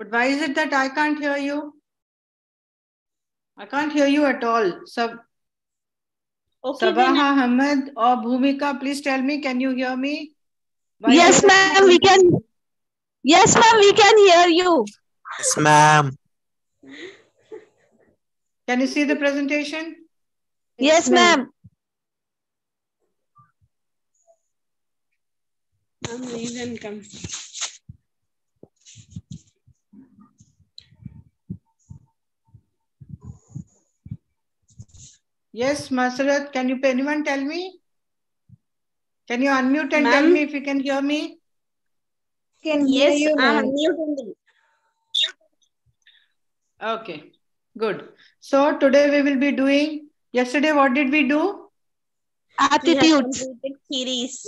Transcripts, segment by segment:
But why is it that I can't hear you? I can't hear you at all. Okay, Sabaha Ahmed or Bhumika, please tell me, can you hear me? Why is Yes, it that ma'am, we can. Yes, ma'am, we can hear you. Yes, ma'am. Can you see the presentation? Yes, ma'am. reason come. Yes, Masrat, anyone tell me? Can you unmute and tell Ma'am? me if you can hear me? Can hear Yes, you, I'm ma'am. unmuted. Okay, good. So today we will be doing, yesterday what did we do? We have Attitudes. completed series.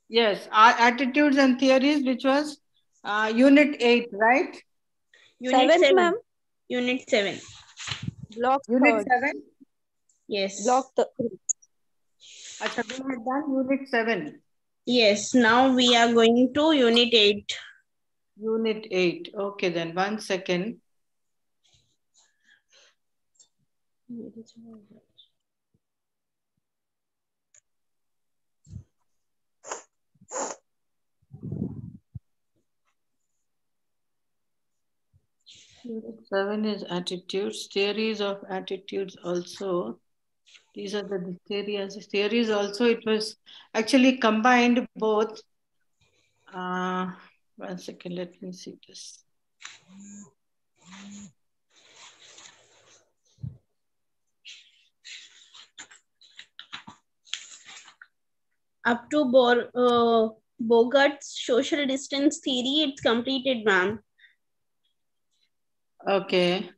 Yes, our attitudes and theories, which was unit 8, right? Unit 7th, 7. ma'am. Unit 7. Block Unit 3rd. 7. Yes. Block 3. Achha, we had done unit 7. Yes, now we are going to Unit 8. Unit 8. Okay, then 1 second. Unit 7 is attitudes, theories of attitudes also. These are the theories. Theories also, it was actually combined both. 1 second, let me see this. Up to Bogart's social distance theory, it's completed, ma'am. Okay.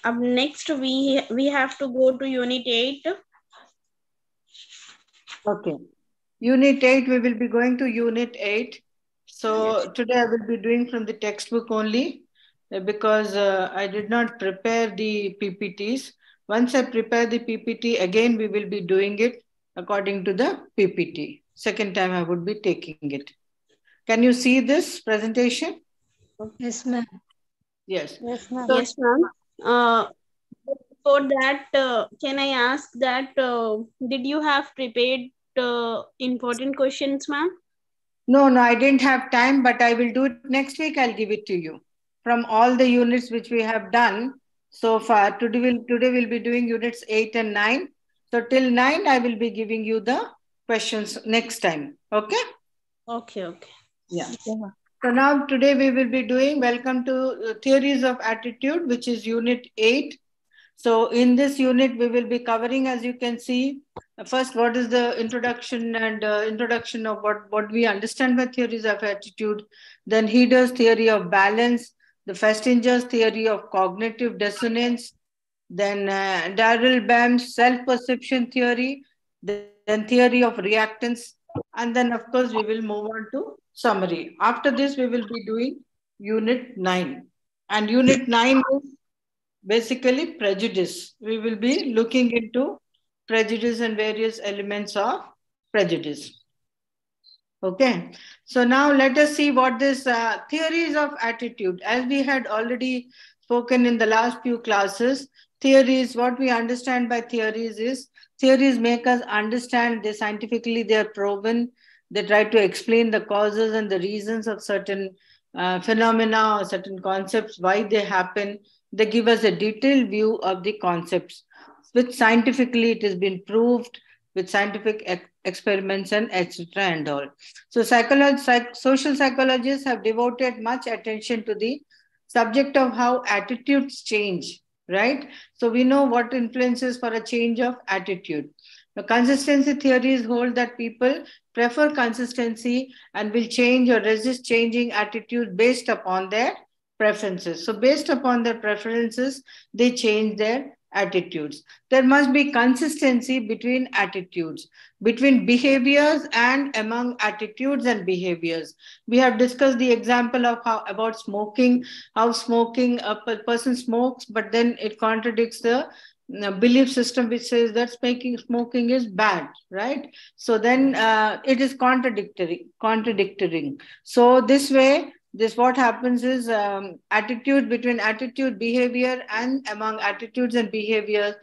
Up next, we have to go to Unit 8. Okay. Unit 8, we will be going to Unit 8. So Yes. today I will be doing from the textbook only because I did not prepare the PPTs. Once I prepare the PPT, again we will be doing it according to the PPT. Second time I would be taking it. Can you see this presentation? Yes, ma'am. Yes. Yes, ma'am. So, Yes, ma'am. For that, can I ask that did you have prepared important questions, ma'am? no, I didn't have time, but I will do it next week. I'll give it to you from all the units which we have done so far. Today we'll be doing units 8 and 9. So till 9, I will be giving you the questions next time. Okay? Okay. Yeah. So now today we will be doing welcome to theories of attitude, which is unit 8. So in this unit, we will be covering, as you can see, first, what is the introduction and introduction of what we understand by theories of attitude. Then he does theory of balance, the Festinger's theory of cognitive dissonance, then Darrell Bam's self-perception theory, then theory of reactance, and then, of course, we will move on to summary. After this, we will be doing Unit 9. And Unit 9 is basically prejudice. We will be looking into prejudice and various elements of prejudice. Okay, so now let us see what this theories of attitude, as we had already spoken in the last few classes. Theories, what we understand by theories is theories make us understand, they scientifically they are proven, they try to explain the causes and the reasons of certain phenomena or certain concepts, why they happen. They give us a detailed view of the concepts, which scientifically it has been proved with scientific experiments and etc. and all. So social psychologists have devoted much attention to the subject of how attitudes change, right? So we know what influences for a change of attitude. The consistency theories hold that people prefer consistency and will change or resist changing attitudes based upon their preferences. So based upon their preferences, they change their attitudes. There must be consistency between attitudes, between behaviors and among attitudes and behaviors. We have discussed the example of how about smoking, how smoking a person smokes, but then it contradicts the belief system which says that smoking is bad, right? So then it is contradictory. So this way this what happens is attitude between attitude, behavior, and among attitudes and behaviors.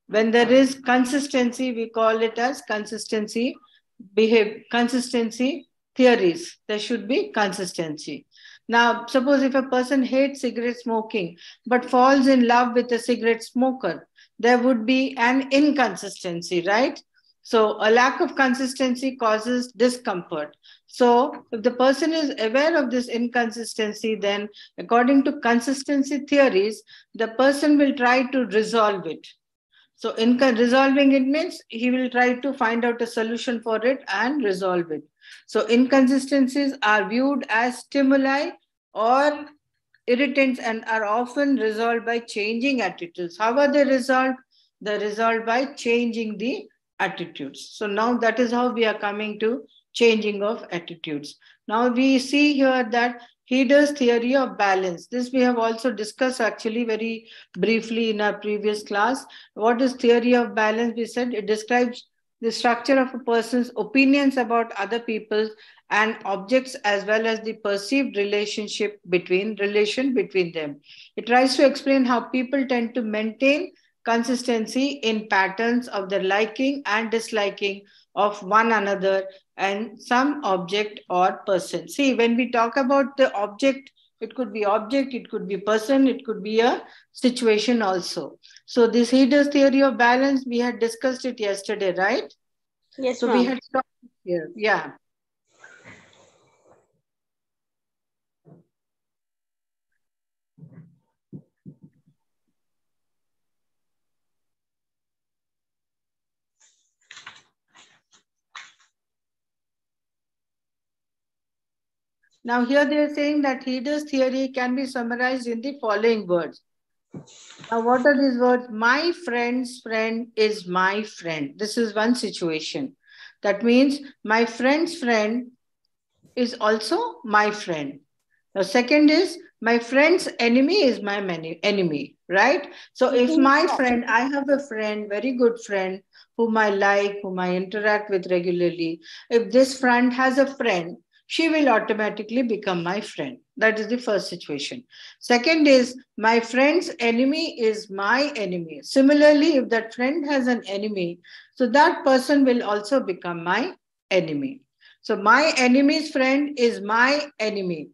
When there is consistency, we call it as consistency theories. There should be consistency. Now, suppose if a person hates cigarette smoking but falls in love with a cigarette smoker, there would be an inconsistency, right? So, a lack of consistency causes discomfort. So, if the person is aware of this inconsistency, then according to consistency theories, the person will try to resolve it. So, in resolving it means he will try to find out a solution for it and resolve it. So, inconsistencies are viewed as stimuli or irritants and are often resolved by changing attitudes. How are they resolved? They're resolved by changing the attitudes. So, now that is how we are coming to changing of attitudes. Now, we see here that Heidegger's theory of balance. This we have also discussed actually very briefly in our previous class. What is theory of balance? We said it describes the structure of a person's opinions about other people and objects as well as the perceived relation between them. It tries to explain how people tend to maintain consistency in patterns of their liking and disliking of one another and some object or person. See, when we talk about the object, it could be person, it could be a situation also. So this Heidegger's theory of balance, we had discussed it yesterday, right? Yes, So we ma'am. had stopped here. Yeah. Now here they are saying that Heidegger's theory can be summarized in the following words. Now what are these words? My friend's friend is my friend. This is one situation. That means my friend's friend is also my friend. Now, second is my friend's enemy is my enemy, right? So, if my friend, I have a friend, very good friend, whom I like, whom I interact with regularly, if this friend has a friend, she will automatically become my friend. That is the first situation. Second is my friend's enemy is my enemy. Similarly, if that friend has an enemy, so that person will also become my enemy. So my enemy's friend is my enemy,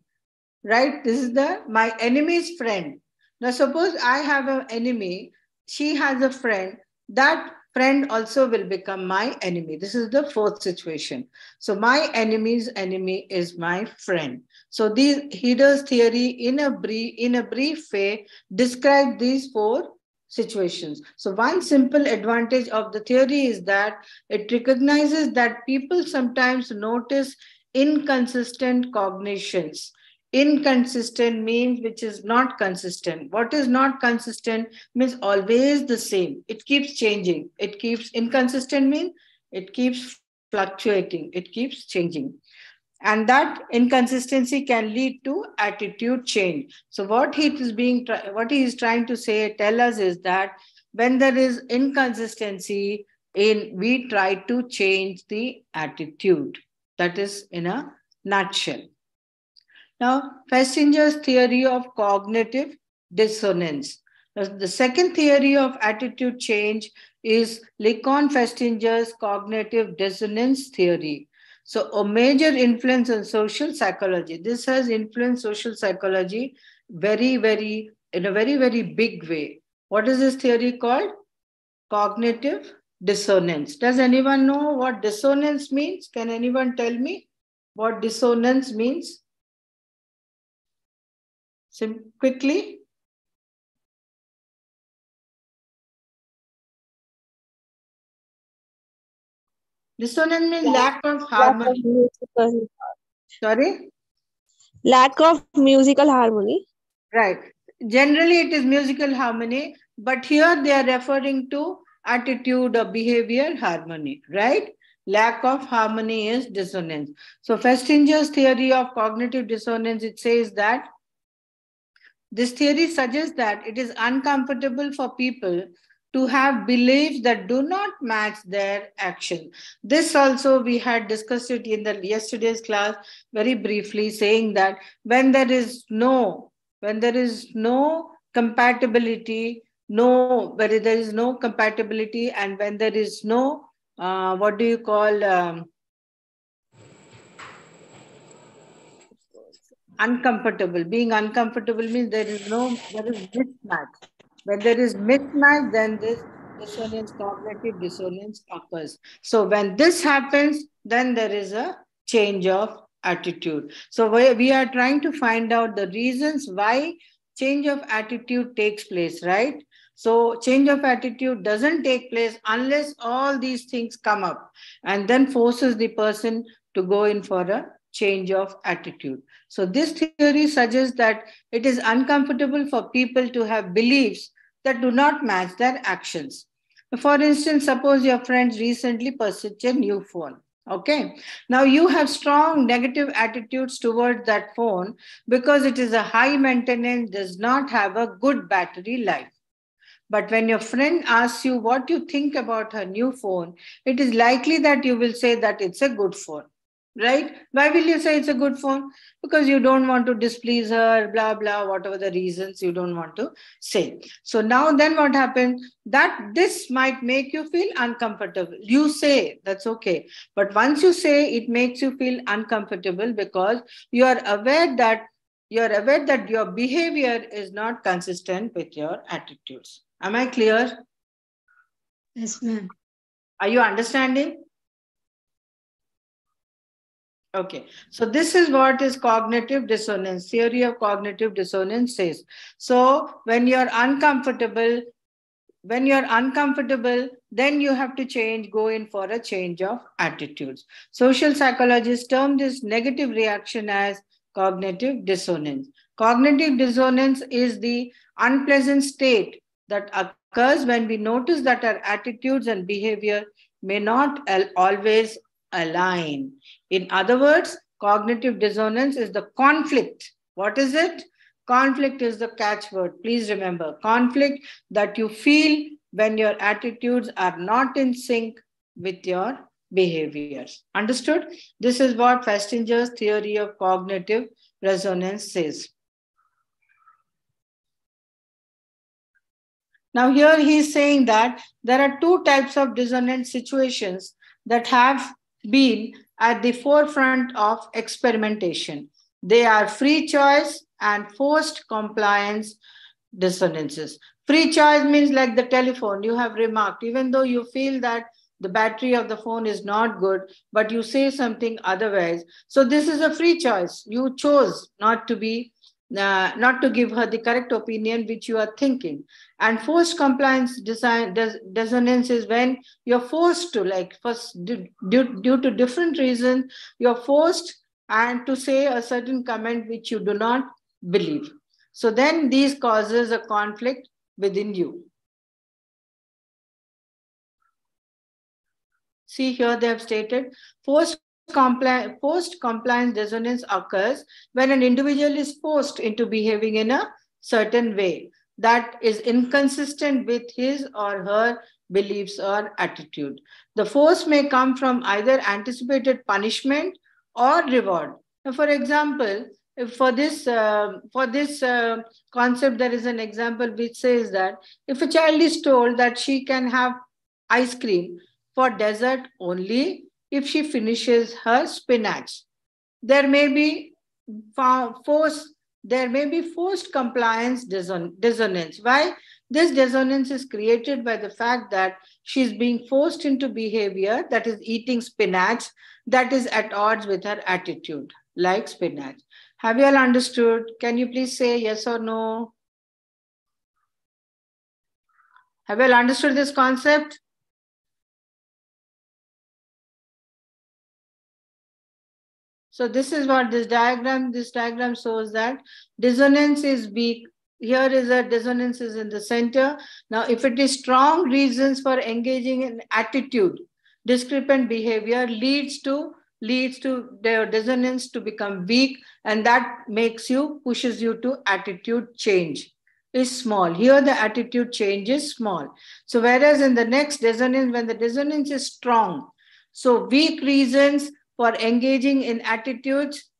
right? This is the my enemy's friend. Now suppose I have an enemy, she has a friend, that friend also will become my enemy. This is the fourth situation. So my enemy's enemy is my friend. So these Heidegger's theory in a brief way describe these four situations. So one simple advantage of the theory is that it recognizes that people sometimes notice inconsistent cognitions. Inconsistent means which is not consistent. What is not consistent means always the same. It keeps changing. It keeps inconsistent means it keeps fluctuating. It keeps changing. And that inconsistency can lead to attitude change. So what he is trying to say, tell us is that when there is inconsistency we try to change the attitude. That is in a nutshell. Now, Festinger's theory of cognitive dissonance. Now, the second theory of attitude change is Lacan Festinger's cognitive dissonance theory. So, a major influence on social psychology. This has influenced social psychology in a very, very big way. What is this theory called? Cognitive dissonance. Does anyone know what dissonance means? Can anyone tell me what dissonance means? Quickly. Dissonance means lack of Lack of harmony. musical, Sorry? lack of musical harmony. Right. Generally, it is musical harmony, but here they are referring to attitude or behavior harmony, right? Lack of harmony is dissonance. So, Festinger's theory of cognitive dissonance, it says that this theory suggests that it is uncomfortable for people to have beliefs that do not match their action. This also we had discussed it in the yesterday's class very briefly, saying that when there is no compatibility, where there is no compatibility, and when there is no what do you call uncomfortable. Being uncomfortable means there is mismatch. When there is mismatch, then this dissonance, cognitive dissonance occurs. So when this happens, then there is a change of attitude. So we are trying to find out the reasons why change of attitude takes place, right? So change of attitude doesn't take place unless all these things come up and then forces the person to go in for a change of attitude. So this theory suggests that it is uncomfortable for people to have beliefs that do not match their actions. For instance, suppose your friends recently purchased a new phone. Okay. Now you have strong negative attitudes towards that phone because it is a high maintenance, does not have a good battery life. But when your friend asks you what you think about her new phone, it is likely that you will say that it's a good phone. Right? Why will you say it's a good phone? Because you don't want to displease her, blah, blah, whatever the reasons you don't want to say. So now then what happened? That this might make you feel uncomfortable. You say that's okay. But once you say, it makes you feel uncomfortable because you are aware that your behavior is not consistent with your attitudes. Am I clear? Yes, ma'am. Are you understanding? Okay, so this is what is cognitive dissonance. Theory of cognitive dissonance says. So when you're uncomfortable, then you have to go in for a change of attitudes. Social psychologists term this negative reaction as cognitive dissonance. Cognitive dissonance is the unpleasant state that occurs when we notice that our attitudes and behavior may not always align. In other words, cognitive dissonance is the conflict. What is it? Conflict is the catchword. Please remember, conflict that you feel when your attitudes are not in sync with your behaviors. Understood? This is what Festinger's theory of cognitive resonance says. Now here he is saying that there are two types of dissonant situations that have been at the forefront of experimentation. They are free choice and forced compliance dissonances. Free choice means like the telephone, you have remarked, even though you feel that the battery of the phone is not good, but you say something otherwise. So this is a free choice. You chose not to give her the correct opinion which you are thinking. And forced compliance dissonance is when you're forced to, like, first due to different reasons, you're forced and to say a certain comment which you do not believe. So then these causes a conflict within you. See here they have stated forced compliance dissonance occurs when an individual is forced into behaving in a certain way that is inconsistent with his or her beliefs or attitude. The force may come from either anticipated punishment or reward. Now, for example, if for this concept, there is an example which says that if a child is told that she can have ice cream for dessert only if she finishes her spinach, there may be forced compliance dissonance. Why? This dissonance is created by the fact that she is being forced into behavior, that is eating spinach, that is at odds with her attitude, like spinach. Have you all understood? Can you please say yes or no? Have you all understood this concept? So this is what this diagram shows, that dissonance is weak. Here is a dissonance is in the center. Now, if it is strong reasons for engaging in attitude, discrepant behavior leads to the dissonance to become weak, and that pushes you to attitude change. is small. Here the attitude change is small. So whereas in the next dissonance, when the dissonance is strong, so weak reasons for engaging in attitudes,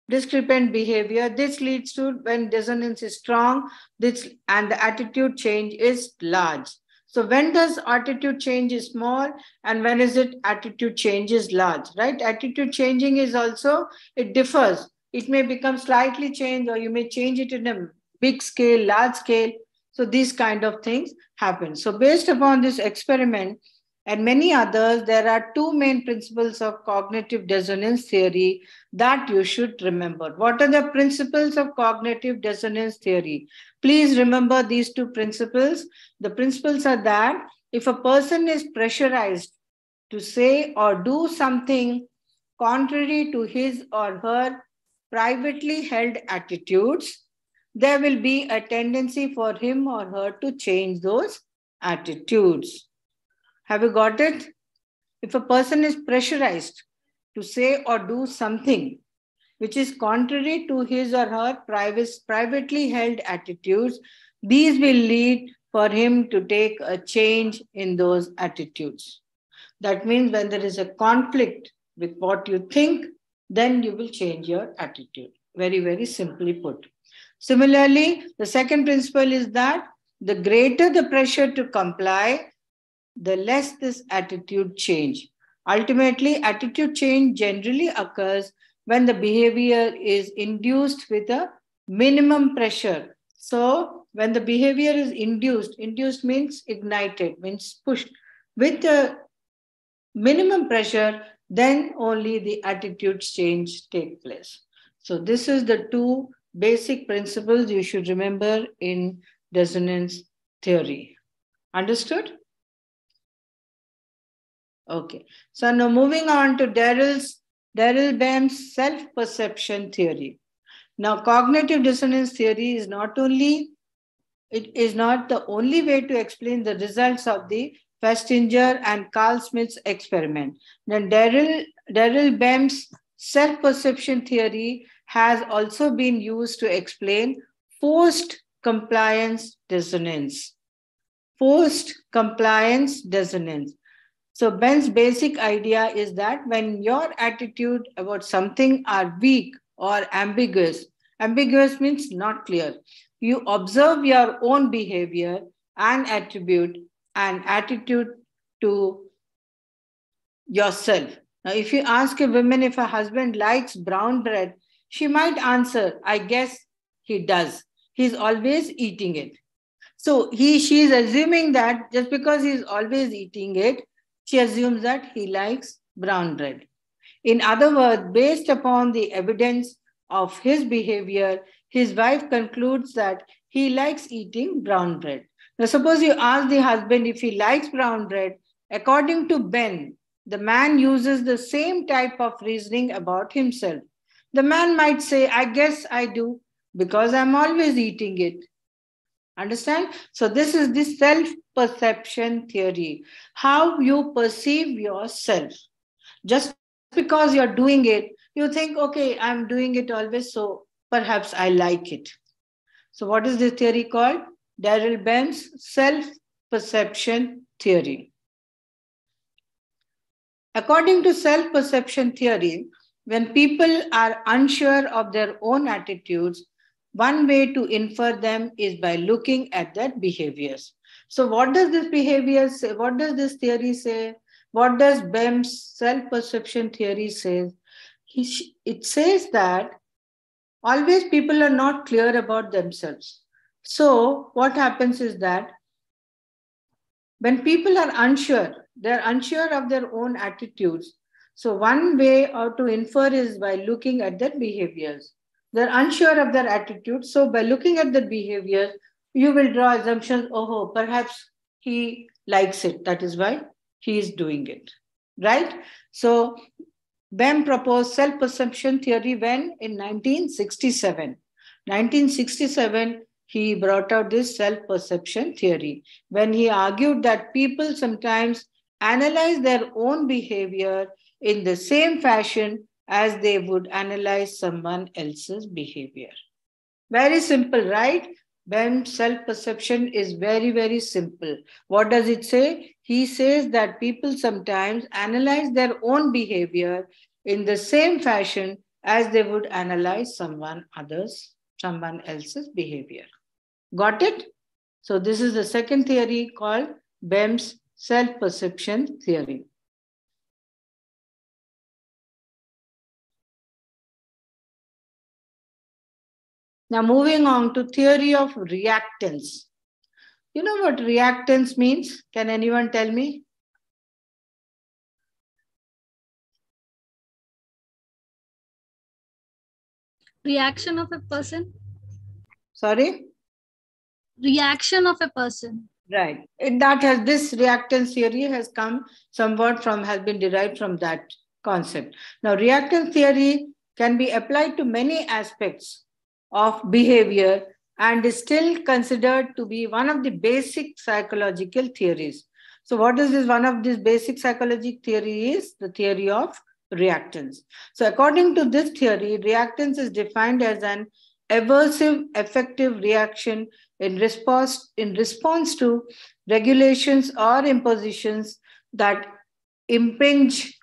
discrepant behavior, this leads to when dissonance is strong, this and the attitude change is large. So when does attitude change is small and when is it attitude change is large, right? Attitude changing is also, it differs. It may become slightly changed or you may change it in a big scale, large scale. So these kind of things happen. So based upon this experiment and many others, there are two main principles of cognitive dissonance theory that you should remember. What are the principles of cognitive dissonance theory? Please remember these two principles. The principles are that if a person is pressurized to say or do something contrary to his or her privately held attitudes, there will be a tendency for him or her to change those attitudes. Have you got it? If a person is pressurized to say or do something which is contrary to his or her privately held attitudes, these will lead for him to take a change in those attitudes. That means when there is a conflict with what you think, then you will change your attitude. Very, very simply put. Similarly, the second principle is that the greater the pressure to comply, the less this attitude change. Ultimately, attitude change generally occurs when the behavior is induced with a minimum pressure. So, when the behavior is induced means ignited, means pushed with a minimum pressure, then only the attitude change take place. So, this is the two basic principles you should remember in dissonance theory. Understood? Okay. So now moving on to Daryl Bam's self-perception theory. Now, cognitive dissonance theory is not the only way to explain the results of the Festinger and Carl Smith's experiment. Then Daryl Bam's self-perception theory has also been used to explain forced compliance dissonance. Forced compliance dissonance. So Ben's basic idea is that when your attitude about something are weak or ambiguous means not clear, you observe your own behavior and attribute an attitude to yourself. Now, if you ask a woman if her husband likes brown bread, she might answer, I guess he does. He's always eating it. So she is assuming that just because he's always eating it, she assumes that he likes brown bread. In other words, based upon the evidence of his behavior, his wife concludes that he likes eating brown bread. Now, suppose you ask the husband if he likes brown bread, according to Ben, the man uses the same type of reasoning about himself. The man might say, I guess I do, because I'm always eating it. Understand? So this is the self-perception theory. How you perceive yourself. Just because you're doing it, you think, okay, I'm doing it always, so perhaps I like it. So what is this theory called? Daryl Bam's self-perception theory. According to self-perception theory, when people are unsure of their own attitudes, one way to infer them is by looking at their behaviors. So what does this behavior say? What does this theory say? What does Bam's self-perception theory say? It says that always people are not clear about themselves. So what happens is that when people are unsure, they're unsure of their own attitudes. So one way to infer is by looking at their behaviors. They're unsure of their attitudes. So by looking at their behaviors, you will draw assumptions, oh, perhaps he likes it. That is why he is doing it. Right? So Bam proposed self-perception theory when? In 1967. 1967, he brought out this self-perception theory when he argued that people sometimes analyze their own behavior in the same fashion as they would analyze someone else's behavior. Very simple, right? Bem's self-perception is very, very simple. What does it say? He says that people sometimes analyze their own behavior in the same fashion as they would analyze someone else's behavior. Got it? So this is the second theory called Bem's self-perception theory. Now moving on to theory of reactance. You know what reactance means? Can anyone tell me? Reaction of a person. Sorry? Reaction of a person. Right. This reactance theory has been derived from that concept. Now, reactance theory can be applied to many aspects of behavior and is still considered to be one of the basic psychological theories. So, what is this? One of these basic psychological theory is the theory of reactance. So, according to this theory, reactance is defined as an aversive affective reaction in response to regulations or impositions that impinge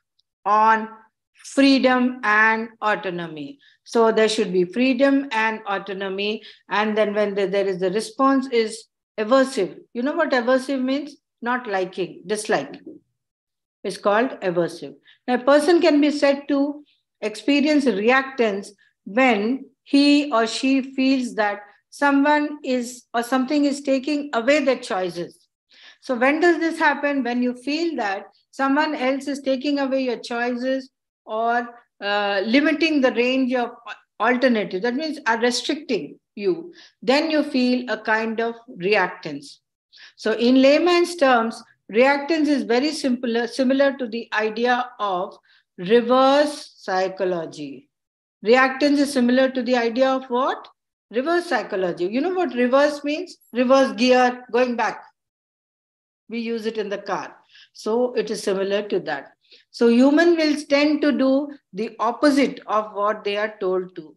on freedom and autonomy. So there should be freedom and autonomy, and then when there is the response is aversive. You know what aversive means? Not liking, dislike. It's called aversive. Now, a person can be said to experience reactance when he or she feels that someone is or something is taking away their choices. So when does this happen? When you feel that someone else is taking away your choices or limiting the range of alternatives, that means are restricting you, then you feel a kind of reactance. So in layman's terms, reactance is very similar to the idea of reverse psychology. Reactance is similar to the idea of what? Reverse psychology. You know what reverse means? Reverse gear, going back. We use it in the car. So it is similar to that. So human will tend to do the opposite of what they are told to.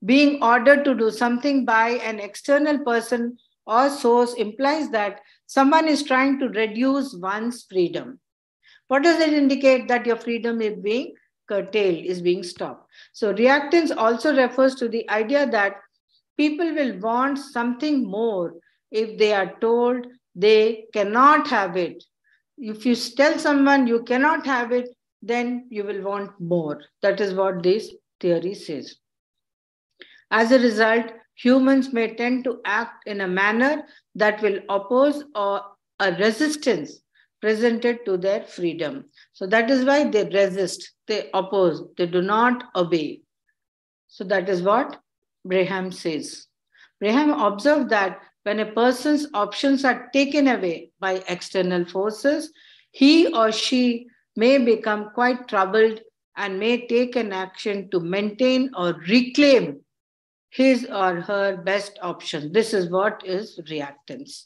Being ordered to do something by an external person or source implies that someone is trying to reduce one's freedom. What does it indicate? That your freedom is being curtailed, is being stopped. So reactance also refers to the idea that people will want something more if they are told they cannot have it. If you tell someone you cannot have it, then you will want more. That is what this theory says. As a result, humans may tend to act in a manner that will oppose or a resistance presented to their freedom. So that is why they resist, they oppose, they do not obey. So that is what Braham says. Braham observed that when a person's options are taken away by external forces, he or she may become quite troubled and may take an action to maintain or reclaim his or her best option. This is what is reactance.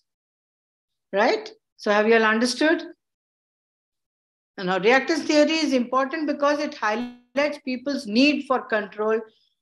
Right? So have you all understood? Now, reactance theory is important because it highlights people's need for control.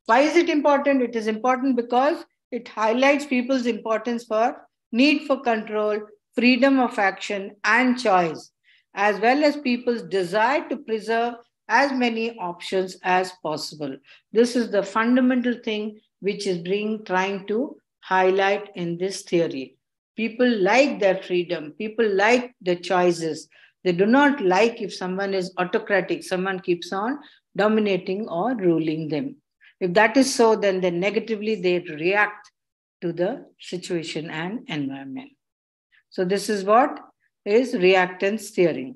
Why is it important? It is important because it highlights people's importance for need for control, freedom of action, and choice, as well as people's desire to preserve as many options as possible. This is the fundamental thing which is trying to highlight in this theory. People like their freedom, people like the choices. They do not like if someone is autocratic, someone keeps on dominating or ruling them. If that is so, then negatively they react to the situation and environment. So this is what is reactance theory.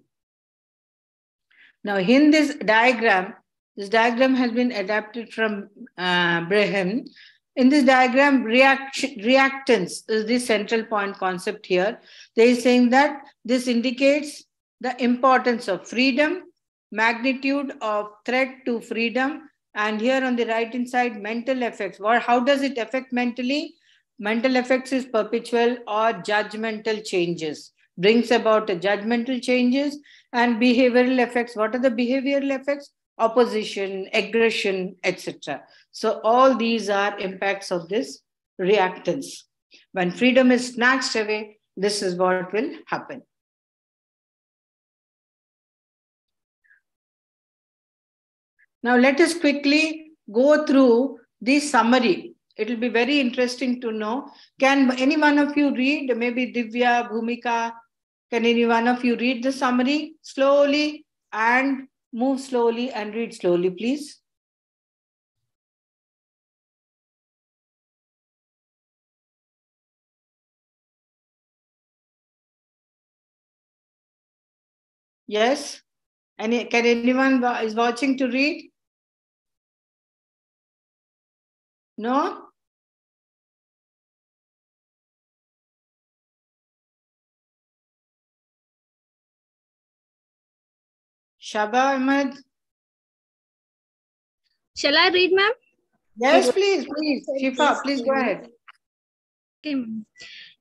Now in this diagram has been adapted from Braham. In this diagram, reactance is the central point concept here. They are saying that this indicates the importance of freedom, magnitude of threat to freedom, and here on the right hand side, mental effects. How does it affect mentally? Mental effects is perpetual or judgmental changes, brings about a judgmental changes, and behavioral effects. What are the behavioral effects? Opposition, aggression, etc. So all these are impacts of this reactance. When freedom is snatched away, this is what will happen. Now let us quickly go through the summary. It will be very interesting to know. Can any one of you read? Maybe Divya, Bhumika, can any one of you read the summary slowly and move slowly and read slowly, please? Yes? Can anyone is watching to read? No? Shaba Ahmed? Shall I read, ma'am? Yes, please. Shifa, please go ahead. Okay, ma'am.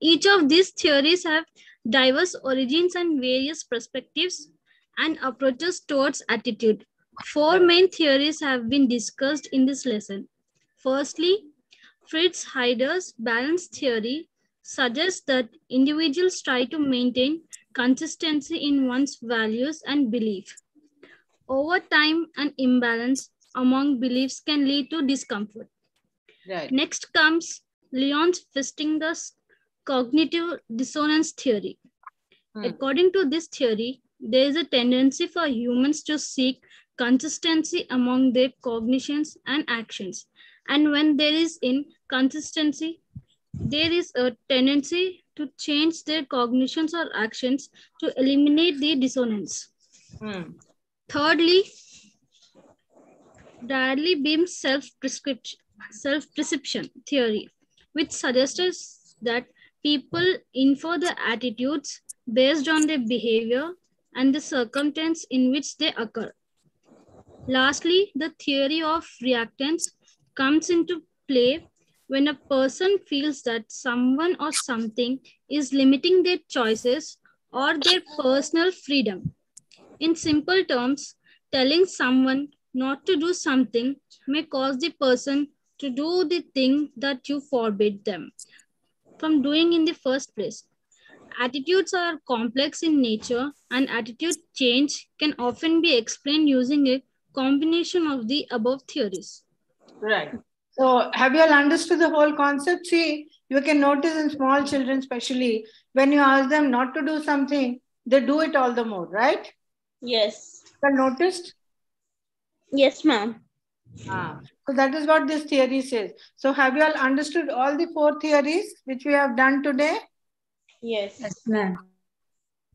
Each of these theories have diverse origins and various perspectives and approaches towards attitude. Four main theories have been discussed in this lesson. Firstly, Fritz Heider's balance theory suggests that individuals try to maintain consistency in one's values and belief. Over time, an imbalance among beliefs can lead to discomfort. Right. Next comes Leon Fistinger's cognitive dissonance theory. According to this theory, there is a tendency for humans to seek consistency among their cognitions and actions. And when there is inconsistency, there is a tendency to change their cognitions or actions to eliminate the dissonance. Thirdly, Bradley Beam's self-perception theory, which suggests that people infer the attitudes based on their behavior and the circumstance in which they occur. Lastly, the theory of reactance comes into play when a person feels that someone or something is limiting their choices or their personal freedom. In simple terms, telling someone not to do something may cause the person to do the thing that you forbid them from doing in the first place. Attitudes are complex in nature, and attitude change can often be explained using a combination of the above theories. Right. So have you all understood the whole concept? See, you can notice in small children, especially when you ask them not to do something, they do it all the more, right? Yes. You noticed? Yes, ma'am. So that is what this theory says. So have you all understood all the four theories which we have done today? Yes. Yes, ma'am.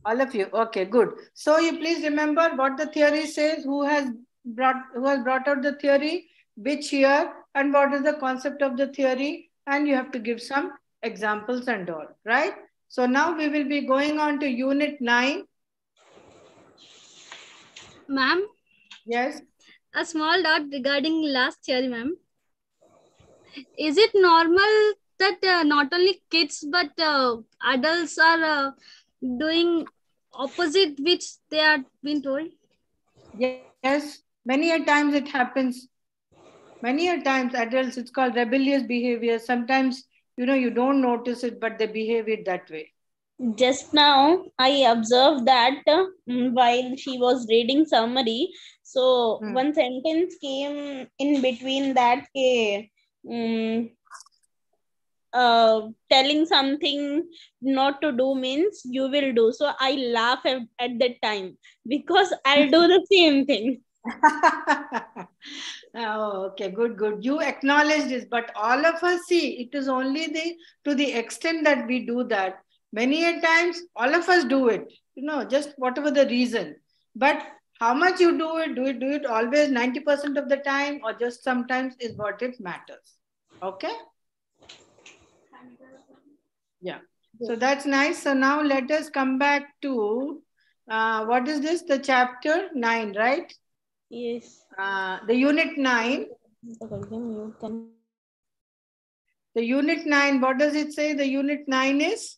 All of you. Okay, good. So you please remember what the theory says, who has brought out the theory, which year, and what is the concept of the theory, and you have to give some examples and all, right? So now we will be going on to unit 9. Ma'am? Yes. A small doubt regarding last theory, ma'am. Is it normal that not only kids but adults are doing opposite which they are being told? Yes. Many a times it happens. Many a times adults, it's called rebellious behavior. Sometimes, you don't notice it, but they behave it that way. Just now I observed that while she was reading summary, so one sentence came in between that telling something not to do means you will do. So I laugh at that time because I'll do the same thing. Oh, okay, good. You acknowledge this, but all of us see it is only to the extent that we do that. Many a times, all of us do it, just whatever the reason. But how much you do it always 90% of the time, or just sometimes is what it matters. Okay? Yeah. So that's nice. So now let us come back to what is this? The chapter 9, right? Yes. The unit 9. The unit 9, what does it say? The unit 9 is?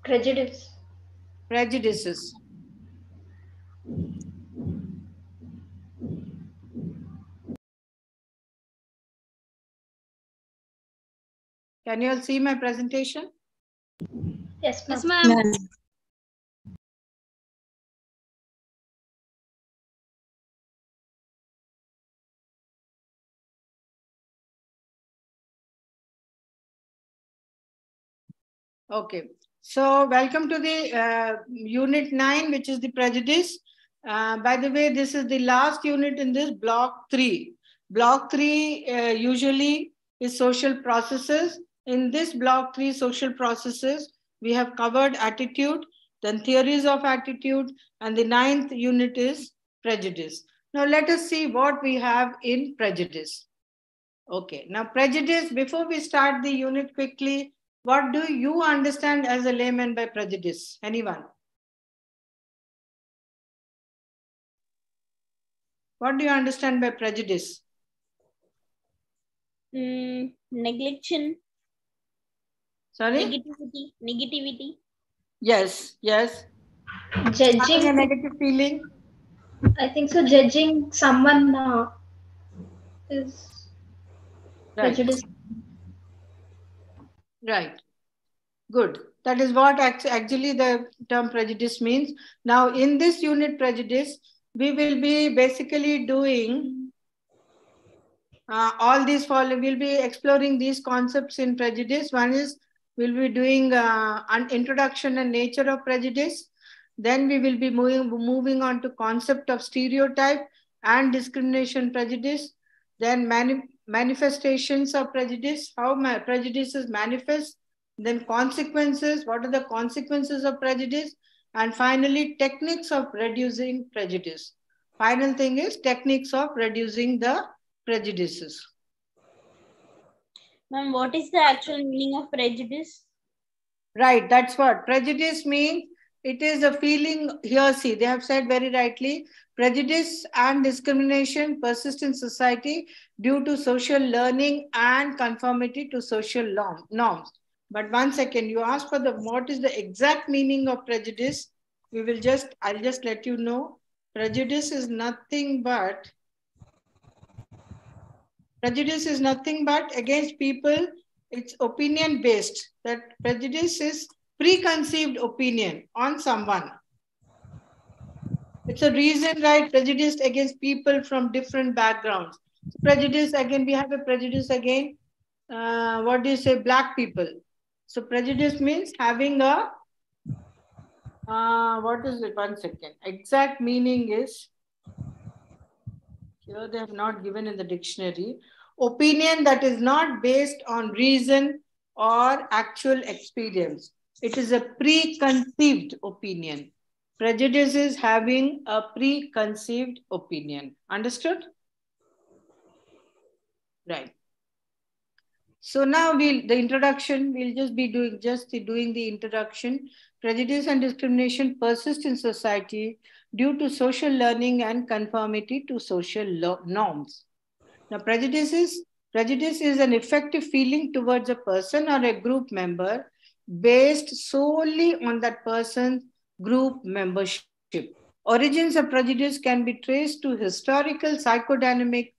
Prejudices. Can you all see my presentation? Yes, ma'am. Okay. So welcome to the unit 9, which is the prejudice. By the way, this is the last unit in this block 3. Block 3 usually is social processes. In this block 3 social processes, we have covered attitude, then theories of attitude, and the 9th unit is prejudice. Now let us see what we have in prejudice. Okay, now prejudice, before we start the unit quickly, what do you understand as a layman by prejudice? Anyone? What do you understand by prejudice? Neglection. Sorry? Negativity. Yes. Judging. Having a negative feeling? I think so. Judging someone is prejudice. Right. Good. That is what actually the term prejudice means. Now, in this unit prejudice, we will be basically doing all these we'll be exploring these concepts in prejudice. One is we'll be doing an introduction and nature of prejudice. Then we will be moving on to concept of stereotype and discrimination prejudice. Then manifestations of prejudice, how prejudice is manifest. Then consequences, what are the consequences of prejudice? And finally, techniques of reducing prejudice. Final thing is techniques of reducing the prejudices. Ma'am, what is the actual meaning of prejudice? Right, that's what. Prejudice means it is a feeling here. See, they have said very rightly, prejudice and discrimination persist in society due to social learning and conformity to social norms. But one second, you ask for what is the exact meaning of prejudice. I'll just let you know. Prejudice is nothing but against people. It's opinion based. That prejudice is preconceived opinion on someone. It's a reason, right? Prejudice against people from different backgrounds. Prejudice again, we have a prejudice again. What do you say? Black people. So prejudice means having a what is it? One second. Exact meaning is here they have not given in the dictionary. Opinion that is not based on reason or actual experience. It is a preconceived opinion. Prejudice is having a preconceived opinion. Understood? Right. So now we'll just be doing the introduction. Prejudice and discrimination persist in society due to social learning and conformity to social norms. Now, prejudice is an effective feeling towards a person or a group member based solely on that person's group membership. Origins of prejudice can be traced to historical, psychodynamic,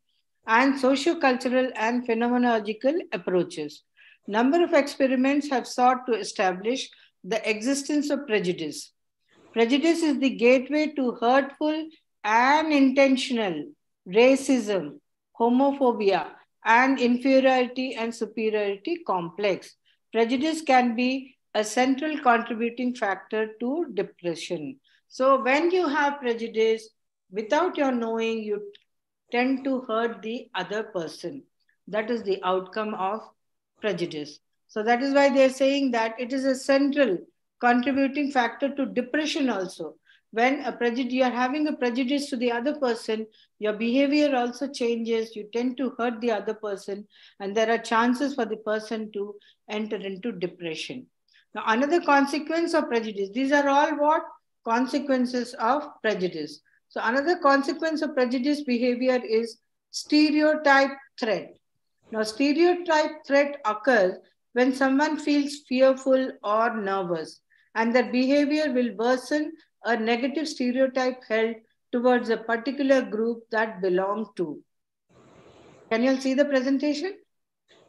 and socio-cultural and phenomenological approaches. Number of experiments have sought to establish the existence of prejudice. Prejudice is the gateway to hurtful and intentional racism, homophobia, and inferiority and superiority complex. Prejudice can be a central contributing factor to depression. So, when you have prejudice, without your knowing, you tend to hurt the other person. That is the outcome of prejudice. So, that is why they are saying that it is a central contributing factor to depression also. When you are having a prejudice to the other person, your behavior also changes. You tend to hurt the other person, and there are chances for the person to enter into depression. Now, another consequence of prejudice, these are all what? Consequences of prejudice. So, another consequence of prejudice behavior is stereotype threat. Now, stereotype threat occurs when someone feels fearful or nervous, and their behavior will worsen a negative stereotype held towards a particular group that belong to. Can you all see the presentation?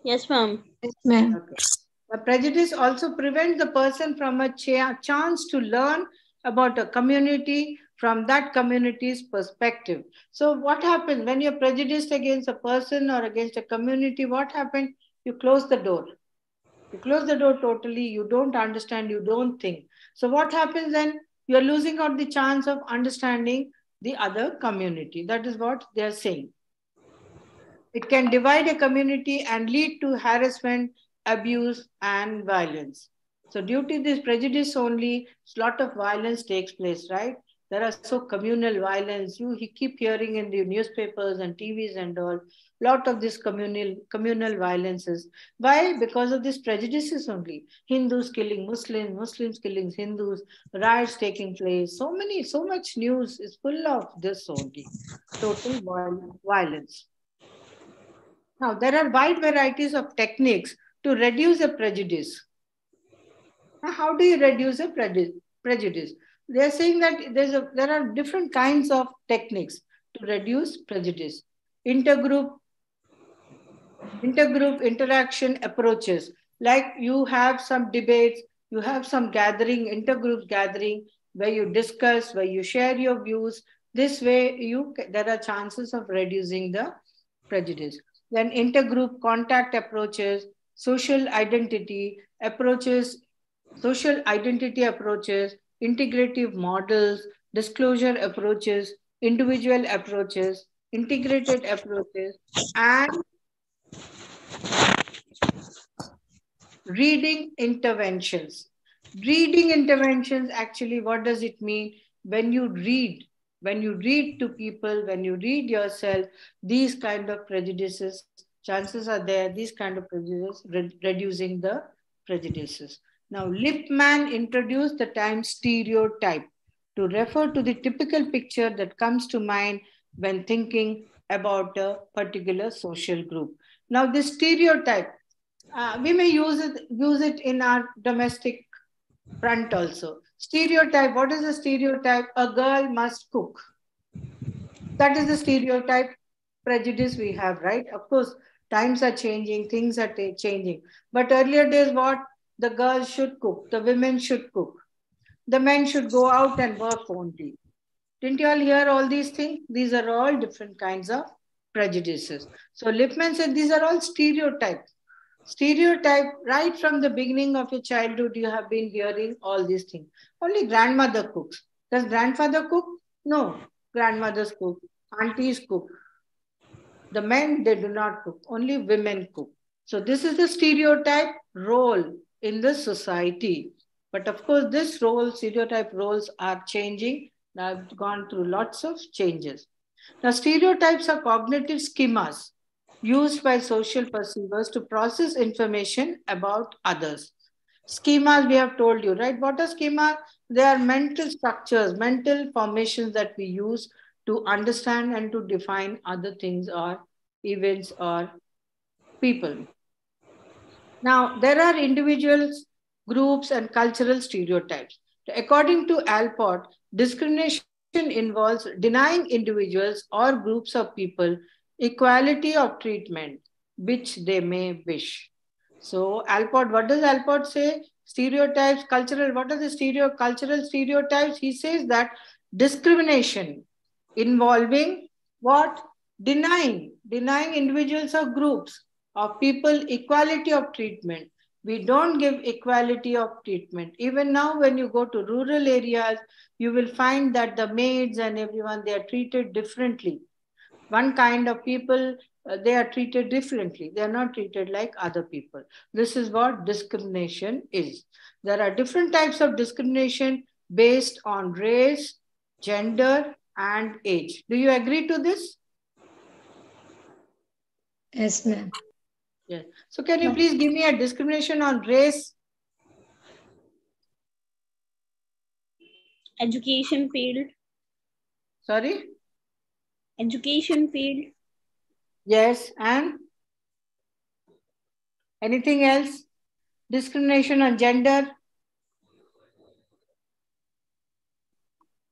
Yes, ma'am. Yes, ma'am. Okay. The prejudice also prevents the person from a chance to learn about a community from that community's perspective. So, what happens when you're prejudiced against a person or against a community? What happens? You close the door. You close the door totally. You don't understand. You don't think. So, what happens then? You're losing out the chance of understanding the other community. That is what they're saying. It can divide a community and lead to harassment, abuse, and violence. So, due to this prejudice only, a lot of violence takes place, right? There are so communal violence. You keep hearing in the newspapers and TVs and all. Lot of this communal violences. Why? Because of this prejudices only. Hindus killing Muslims, Muslims killing Hindus, riots taking place. So much news is full of this only. Total violence. Now, there are wide varieties of techniques to reduce a prejudice. Now, how do you reduce a prejudice? They are saying that there are different kinds of techniques to reduce prejudice. Intergroup, intergroup interaction approaches, like you have some debates, you have some gathering, intergroup gathering, where you discuss, where you share your views. This way, there are chances of reducing the prejudice. Then intergroup contact approaches, social identity approaches, social identity approaches, integrative models, disclosure approaches, individual approaches, integrated approaches, and reading interventions. Reading interventions, actually, what does it mean? When you read to people, when you read yourself, these kind of prejudices, chances are there, these kind of prejudices, reducing the prejudices. Now, Lippmann introduced the term stereotype to refer to the typical picture that comes to mind when thinking about a particular social group. Now, this stereotype, we may use it in our domestic front also. Stereotype. What is a stereotype? A girl must cook. That is the stereotype prejudice we have, right? Of course, times are changing, things are changing. But earlier days, what? The girls should cook, the women should cook, the men should go out and work only. Didn't you all hear all these things? These are all different kinds of prejudices. So Lippmann said these are all stereotypes. Stereotype, right from the beginning of your childhood, you have been hearing all these things. Only grandmother cooks. Does grandfather cook? No. Grandmothers cook. Aunties cook. The men, they do not cook. Only women cook. So this is the stereotype role in the society. But of course, this role, stereotype roles are changing. Now, I've gone through lots of changes. Now, stereotypes are cognitive schemas used by social perceivers to process information about others. Schemas, we have told you, right? What are schemas? They are mental structures, mental formations that we use to understand and to define other things or events or people. Now, there are individuals, groups, and cultural stereotypes. According to Alport, discrimination involves denying individuals or groups of people equality of treatment, which they may wish. So, Alport, what does Alport say? Stereotypes, cultural, what are the cultural stereotypes? He says that discrimination involving what? Denying individuals or groups of people equality of treatment. We don't give equality of treatment. Even now, when you go to rural areas, you will find that the maids and everyone, they are treated differently. One kind of people, they are treated differently. They are not treated like other people. This is what discrimination is. There are different types of discrimination based on race, gender, and age. Do you agree to this? Yes, ma'am. Yes. So can you please give me a discrimination on race? Education field. Sorry? Education field. Yes. And anything else? Discrimination on gender?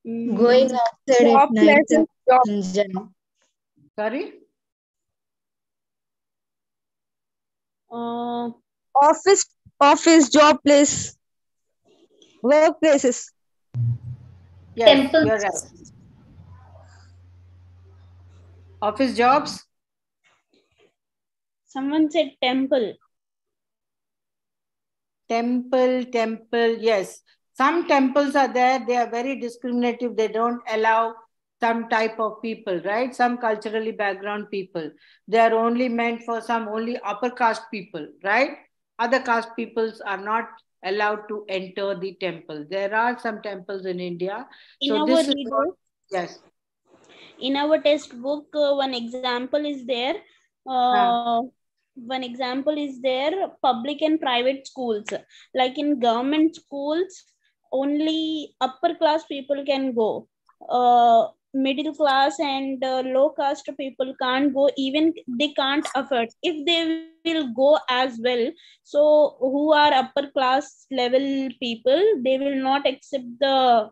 Going outside at night and Sorry? Uh, Office, job place, workplaces. Yes, you're right. Temples. Office jobs. someone said temple. Temple, yes. Some temples are there, they are very discriminative. They don't allow some type of people, right? Some culturally background people. They are only meant for some only upper caste people, right? Other caste peoples are not allowed to enter the temple. There are some temples in India. In So our this is what, reader, yes. in our textbook, one example is there. Huh. One example is there, public and private schools. Like in government schools, only upper class people can go. Middle class and low caste people can't go, even they can't afford. If they will go as well, so who are upper class level people, they will not accept the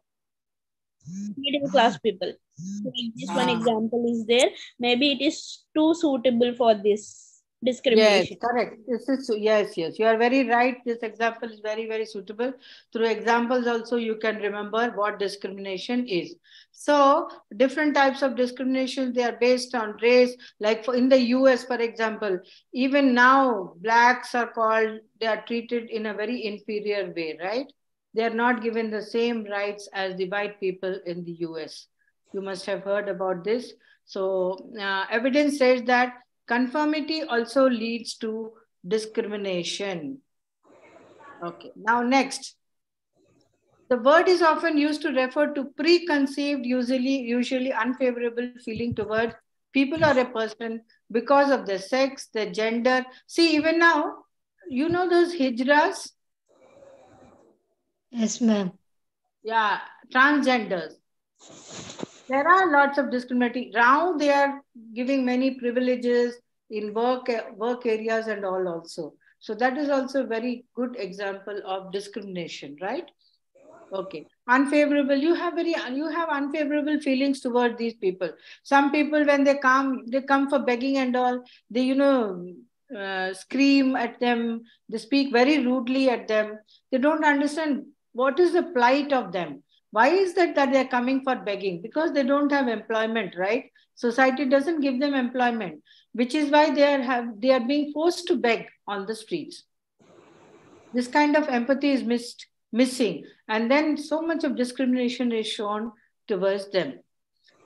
middle class people. So if this one Ah. example is there, maybe it is too suitable for this Yes, discrimination. correct. This is yes. You are very right. This example is very, very suitable. Through examples, also you can remember what discrimination is. So, different types of discrimination, they are based on race. Like for in the US, for example, even now blacks are called. They are treated in a very inferior way, right? They are not given the same rights as the white people in the US. You must have heard about this. So, evidence says that conformity also leads to discrimination. Okay, now next. The word is often used to refer to preconceived, usually unfavorable feeling towards people or a person because of their sex, their gender. See, even now, you know those hijras? Yes, ma'am. Yeah, transgenders. There are lots of discriminating. Now they are giving many privileges in work areas and all also. So that is also a very good example of discrimination, right? Okay. Unfavorable. You have unfavorable feelings toward these people. Some people when they come for begging and all, they scream at them, they speak very rudely at them. They don't understand what is the plight of them. Why is that they're coming for begging? Because they don't have employment, right? Society doesn't give them employment, which is why they are being forced to beg on the streets. This kind of empathy is missing, and then so much of discrimination is shown towards them.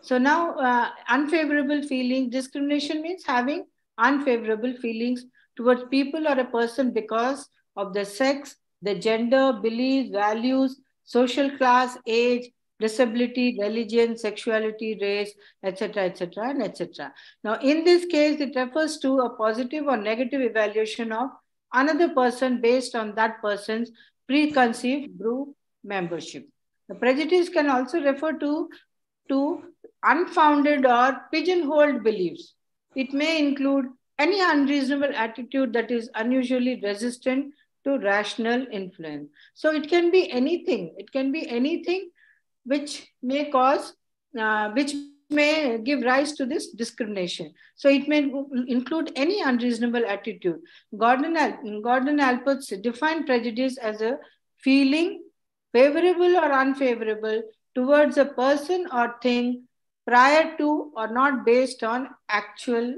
So now, unfavorable feeling, discrimination means having unfavorable feelings towards people or a person because of their sex, their gender, beliefs, values, social class, age, disability, religion, sexuality, race, etc., and etc. Now, in this case, it refers to a positive or negative evaluation of another person based on that person's preconceived group membership. The prejudice can also refer to unfounded or pigeonholed beliefs. It may include any unreasonable attitude that is unusually resistant to rational influence. So it can be anything. It can be anything which may which may give rise to this discrimination. So it may include any unreasonable attitude. Gordon Alpert defined prejudice as a feeling favorable or unfavorable towards a person or thing prior to or not based on actual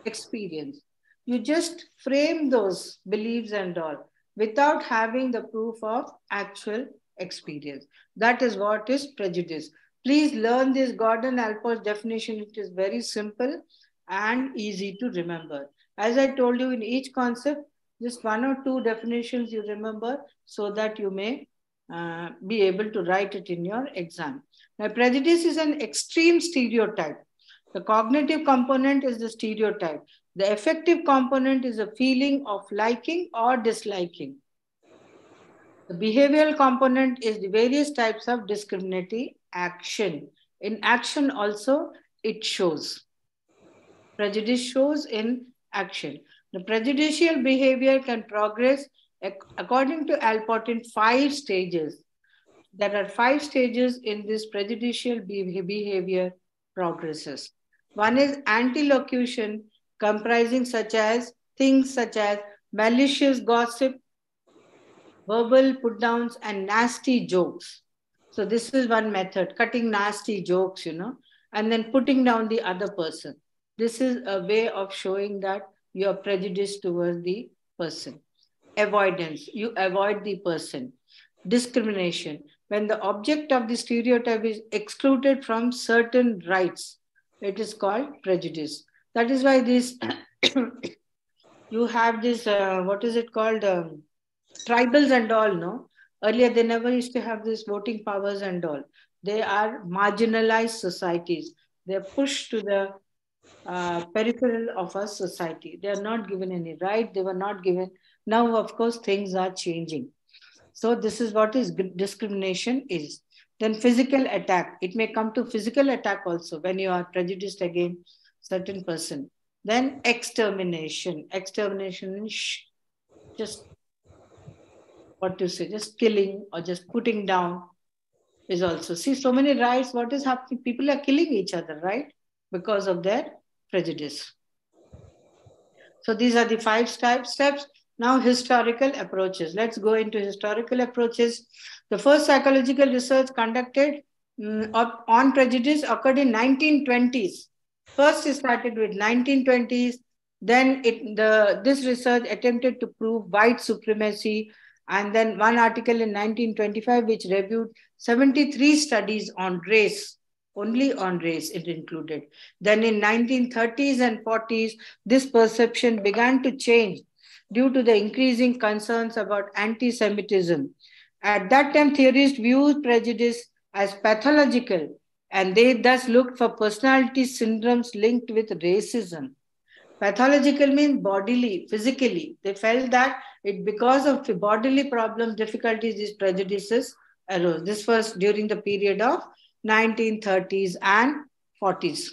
experience. You just frame those beliefs and all without having the proof of actual experience. That is what is prejudice. Please learn this Gordon Alport's definition. It is very simple and easy to remember. As I told you, in each concept, just one or two definitions you remember so that you may be able to write it in your exam. Now, prejudice is an extreme stereotype. The cognitive component is the stereotype. The affective component is a feeling of liking or disliking. The behavioral component is the various types of discriminatory action. In action also, it shows. Prejudice shows in action. The prejudicial behavior can progress according to Alport in 5 stages. There are 5 stages in this prejudicial behavior progresses. One is antilocution, comprising such as things such as malicious gossip, verbal put downs, and nasty jokes. So, this is one method, cutting nasty jokes, and then putting down the other person. This is a way of showing that you are prejudiced towards the person. Avoidance, you avoid the person. Discrimination, when the object of the stereotype is excluded from certain rights, it is called prejudice. That is why this you have this what is it called, tribals and all, no? Earlier they never used to have this voting powers and all. They are marginalized societies. They're pushed to the peripheral of our society. They are not given any right. They were not given. Now, of course, things are changing. So this is what is discrimination is. Then physical attack. It may come to physical attack also when you are prejudiced against certain person. Then extermination. Extermination is just what to say, just killing or just putting down is also. See, so many rights. What is happening? People are killing each other, right? Because of their prejudice. So these are the 5 steps. Now, historical approaches. Let's go into historical approaches. The first psychological research conducted on prejudice occurred in 1920s. First, it started with 1920s. Then this research attempted to prove white supremacy. And then one article in 1925, which reviewed 73 studies on race. Only on race it included. Then in 1930s and 40s, this perception began to change due to the increasing concerns about anti-Semitism. At that time, theorists viewed prejudice as pathological, and they thus looked for personality syndromes linked with racism. Pathological means bodily, physically. They felt that because of bodily problems, difficulties, these prejudices arose. This was during the period of 1930s and 40s.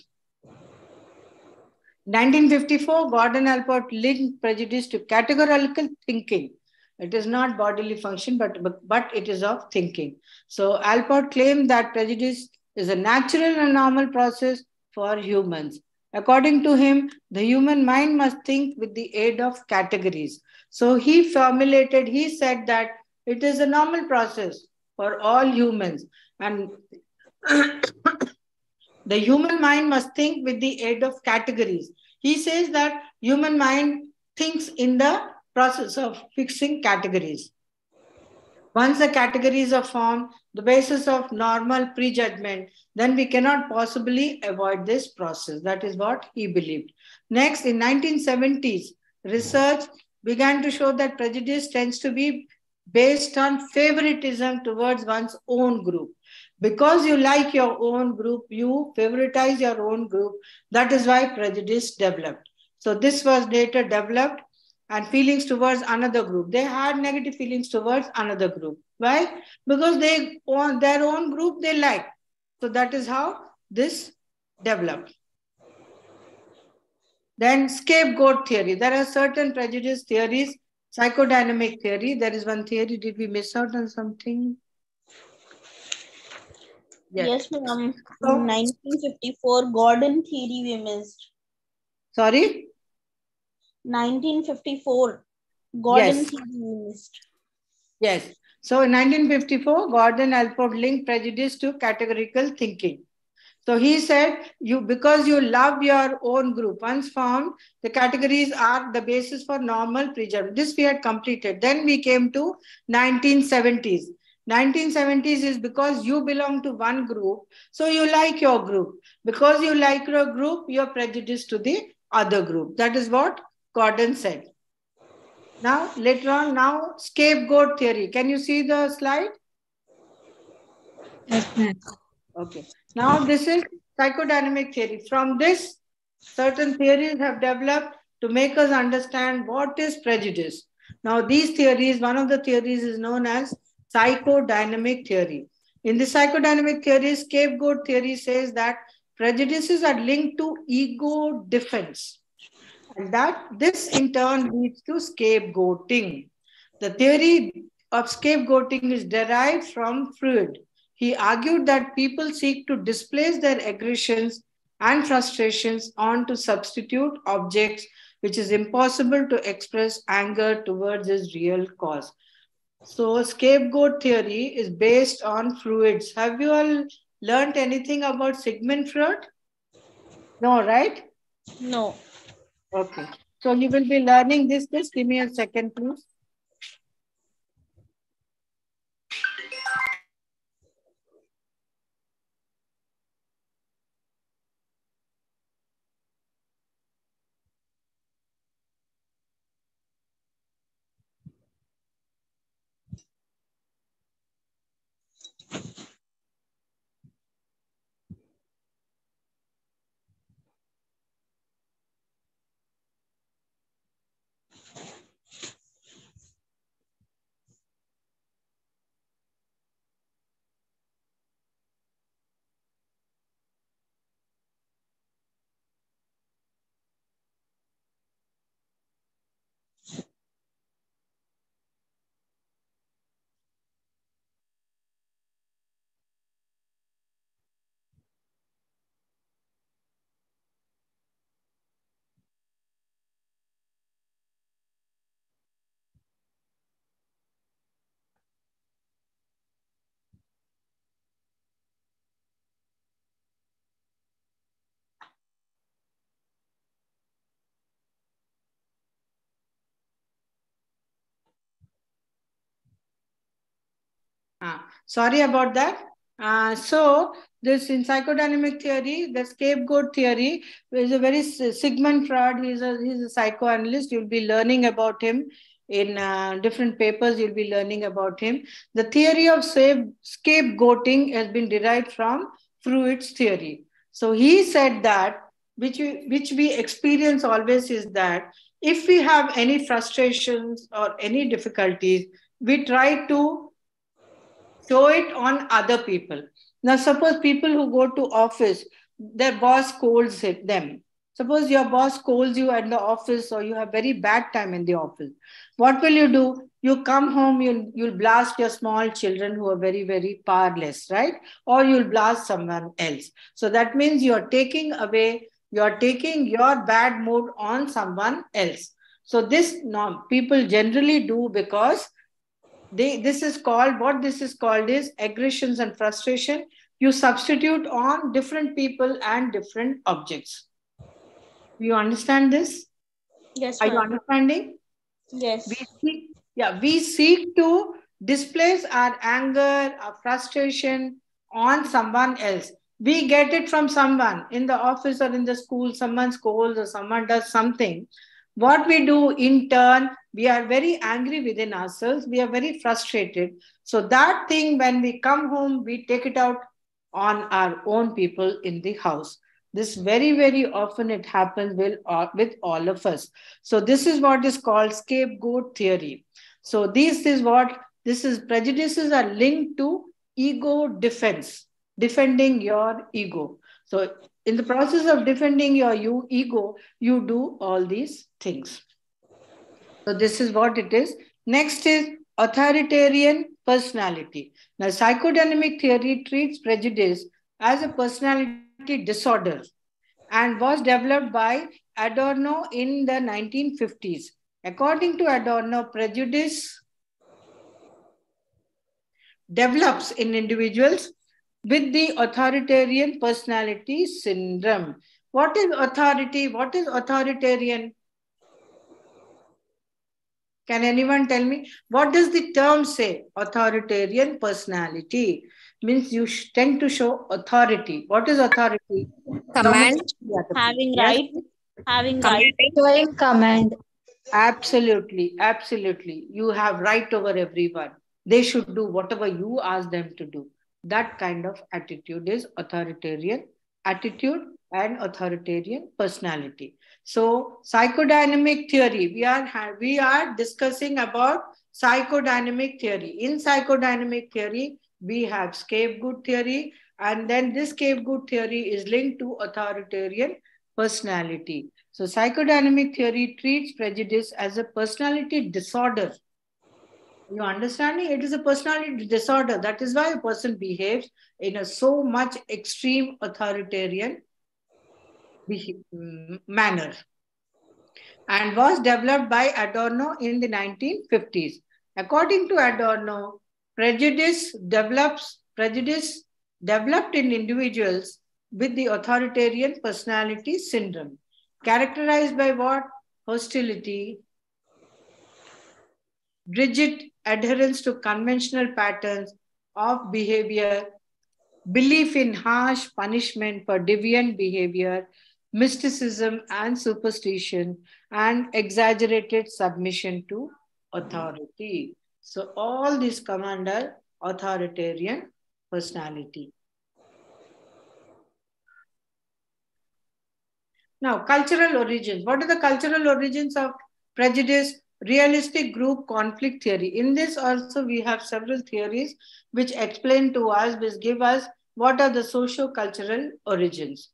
1954, Gordon Allport linked prejudice to categorical thinking. It is not bodily function, but it is of thinking. So Allport claimed that prejudice is a natural and normal process for humans. According to him, the human mind must think with the aid of categories. So he said that it is a normal process for all humans. And the human mind must think with the aid of categories. He says that human mind thinks in the process of fixing categories. Once the categories are formed, the basis of normal prejudgment, then we cannot possibly avoid this process. That is what he believed. Next, in 1970s, research began to show that prejudice tends to be based on favoritism towards one's own group. Because you like your own group, you favoritize your own group. That is why prejudice developed. So this was later developed, and feelings towards another group. They had negative feelings towards another group. Why? Because they want their own group they like. So that is how this developed. Then scapegoat theory. There are certain prejudice theories. Psychodynamic theory. There is one theory. Did we miss out on something? Yes, ma'am. 1954 Gordon theory we missed. Sorry? 1954 Gordon theory we missed. Yes. So in 1954, Gordon Allport linked prejudice to categorical thinking. So he said, because you love your own group, once formed, the categories are the basis for normal prejudice. This we had completed. Then we came to 1970s. 1970s is because you belong to one group, so you like your group. Because you like your group, you're prejudiced to the other group. That is what Gordon said. Now, later on, scapegoat theory. Can you see the slide? Yes, ma'am. Okay. Now, this is psychodynamic theory. From this, certain theories have developed to make us understand what is prejudice. Now, these theories, one of the theories is known as psychodynamic theory. In the psychodynamic theory, scapegoat theory says that prejudices are linked to ego defense. And that this in turn leads to scapegoating. The theory of scapegoating is derived from Freud. He argued that people seek to displace their aggressions and frustrations onto substitute objects which is impossible to express anger towards its real cause. So, scapegoat theory is based on Freud's. Have you all learned anything about Sigmund Freud? No, right? No. Okay. So, you will be learning this. Just give me a second, please. Sorry about that. So, this in psychodynamic theory, the scapegoat theory is a very Sigmund Freud. He's a psychoanalyst. You'll be learning about him in different papers. You'll be learning about him. The theory of scapegoating has been derived from Freud's theory. So he said that which we experience always is that if we have any frustrations or any difficulties, we try to show it on other people. Now, suppose people who go to office, their boss scolds them. Suppose your boss scolds you at the office or you have very bad time in the office. What will you do? You come home, you'll blast your small children who are very, very powerless, right? Or you'll blast someone else. So that means you're taking your bad mood on someone else. So this people generally do because this is called, what this is called is aggressions and frustration. You substitute on different people and different objects. Do you understand this? Yes, Are you ma'am. understanding? Yes. We seek to displace our anger, our frustration on someone else. We get it from someone in the office or in the school, someone scolds or someone does something. What we do in turn, we are very angry within ourselves, we are very frustrated. So, that thing, when we come home, we take it out on our own people in the house. This very, very often it happens with all of us. So this is what is called scapegoat theory. So this is prejudices are linked to ego defense, defending your ego. So in the process of defending your ego, you do all these things. So this is what it is. Next is authoritarian personality. Now, psychodynamic theory treats prejudice as a personality disorder and was developed by Adorno in the 1950s. According to Adorno, prejudice develops in individuals with the authoritarian personality syndrome. What is authority? What is authoritarian? Can anyone tell me? What does the term say? Authoritarian personality means you tend to show authority. What is authority? Command. Having Yes. right. Having right. Commanding. Showing command. Absolutely, absolutely. You have right over everyone. They should do whatever you ask them to do. That kind of attitude is authoritarian attitude and authoritarian personality. So, psychodynamic theory. We are discussing about psychodynamic theory. In psychodynamic theory, we have scapegoat theory, and then this scapegoat theory is linked to authoritarian personality. So, psychodynamic theory treats prejudice as a personality disorder. You understanding? It is a personality disorder. That is why a person behaves in a so much extreme authoritarian manner. and was developed by Adorno in the 1950s. According to Adorno, prejudice developed in individuals with the authoritarian personality syndrome, characterized by what? Hostility, rigid adherence to conventional patterns of behavior, belief in harsh punishment for deviant behavior, mysticism and superstition, and exaggerated submission to authority. So, all these come under authoritarian personality. Now, cultural origins. What are the cultural origins of prejudice? Realistic group conflict theory. In this also we have several theories which explain to us, which give us what are the socio-cultural origins.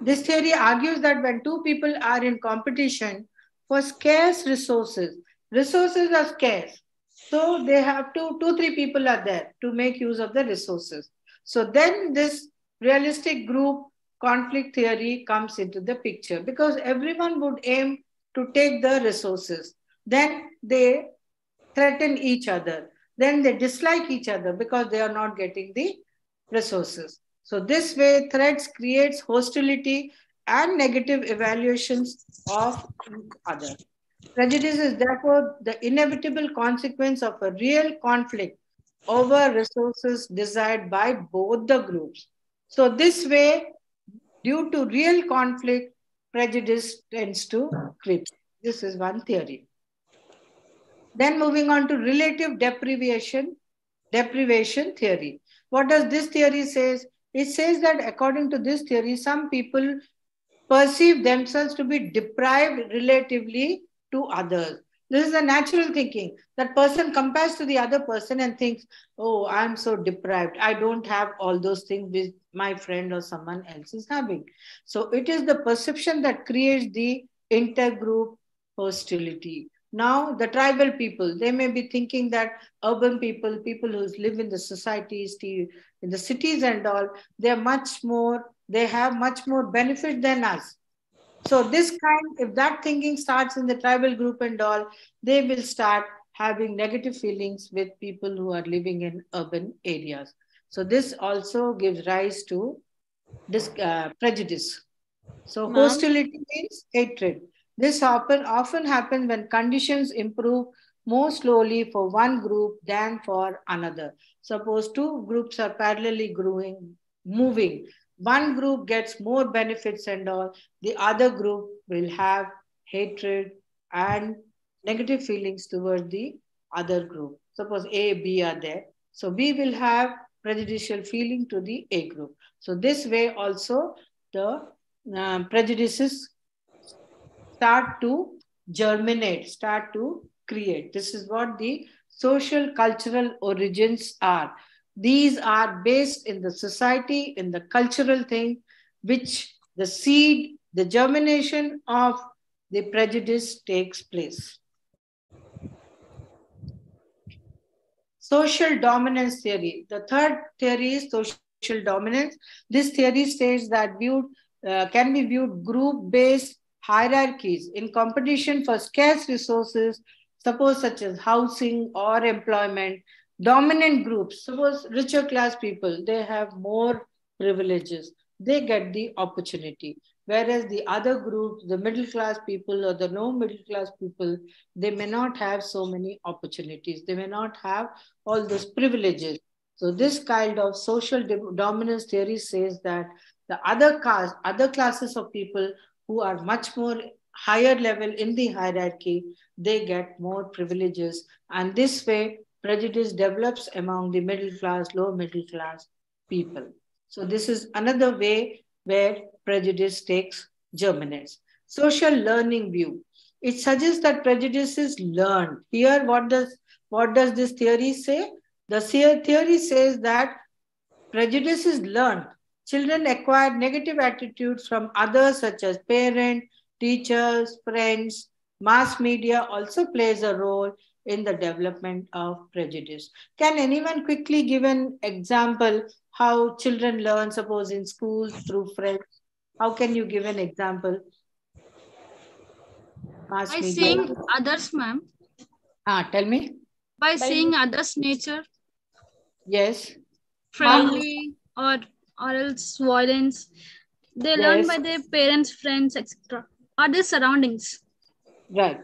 This theory argues that when two people are in competition for scarce resources, resources are scarce. So they have to, two, three people are there to make use of the resources. So then this realistic group conflict theory comes into the picture because everyone would aim to take the resources. Then they threaten each other. Then they dislike each other because they are not getting the resources. So this way, threats creates hostility and negative evaluations of each other. Prejudice is therefore the inevitable consequence of a real conflict over resources desired by both the groups. So this way, due to real conflict, prejudice tends to creep. This is one theory. Then moving on to relative deprivation theory. What does this theory say? It says that according to this theory, some people perceive themselves to be deprived relatively to others. This is a natural thinking. That person compares to the other person and thinks, oh, I'm so deprived. I don't have all those things which my friend or someone else is having. So it is the perception that creates the intergroup hostility. Now, the tribal people, they may be thinking that urban people, people who live in the societies, in the cities and all, they have much more benefit than us. So this kind, if that thinking starts in the tribal group and all, they will start having negative feelings with people who are living in urban areas. So this also gives rise to this prejudice. So hostility means hatred. This often happens when conditions improve more slowly for one group than for another. Suppose two groups are parallelly moving. One group gets more benefits and all, the other group will have hatred and negative feelings toward the other group. Suppose A, B are there. So B will have prejudicial feeling to the A group. So this way also the prejudices start to germinate, start to create. This is what the social cultural origins are. These are based in the society, in the cultural thing, which the seed, the germination of the prejudice takes place. Social dominance theory. The third theory is social dominance. This theory states that can be viewed group-based hierarchies in competition for scarce resources, suppose such as housing or employment. Dominant groups, suppose richer class people, they have more privileges. They get the opportunity. Whereas the other groups, the middle class people or the no middle class people, they may not have so many opportunities. They may not have all those privileges. So this kind of social dominance theory says that the other classes of people who are much more higher level in the hierarchy, they get more privileges. And this way, prejudice develops among the middle class, low middle class people. So this is another way where prejudice germinates. Social learning view. It suggests that prejudice is learned. Here, what does this theory say? The theory says that prejudice is learned. Children acquire negative attitudes from others such as parents, teachers, friends. Mass media also plays a role in the development of prejudice. Can anyone quickly give an example how children learn, suppose in schools through friends? How can you give an example? Mass By media. seeing others, ma'am. Tell me. By seeing others' nature, Yes. friendly or else violence. They learn Yes. by their parents, friends, etc. or their surroundings. Right.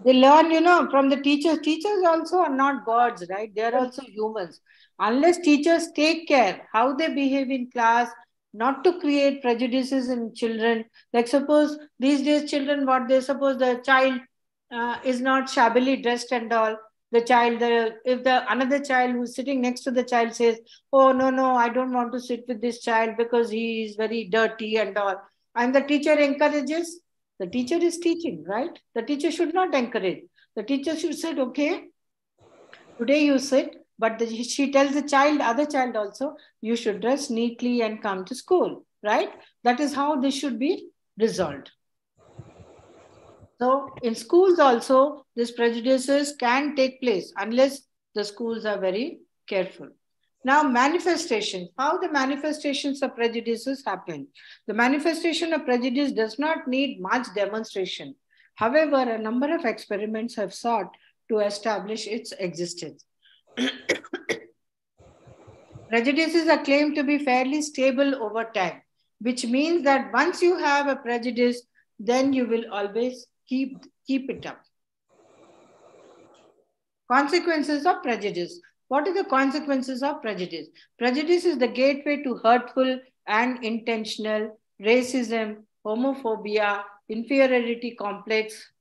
They learn, from the teachers. Teachers also are not gods, right? They are also humans. Unless teachers take care how they behave in class, not to create prejudices in children. Like suppose these days children, what they suppose the child is not shabbily dressed and all. The child, if the another child who's sitting next to the child says, "Oh no, I don't want to sit with this child because he is very dirty and all," and the teacher encourages, the teacher is teaching, right? The teacher should not encourage. The teacher should say, okay, today you sit, but she tells the child, other child also, you should dress neatly and come to school, right? That is how this should be resolved. So in schools also, these prejudices can take place unless the schools are very careful. Now, manifestations, how the manifestations of prejudices happen. The manifestation of prejudice does not need much demonstration. However, a number of experiments have sought to establish its existence. Prejudices are claimed to be fairly stable over time, which means that once you have a prejudice, then you will always keep it up. Consequences of prejudice. What are the consequences of prejudice? Prejudice is the gateway to hurtful and intentional racism, homophobia, inferiority complex,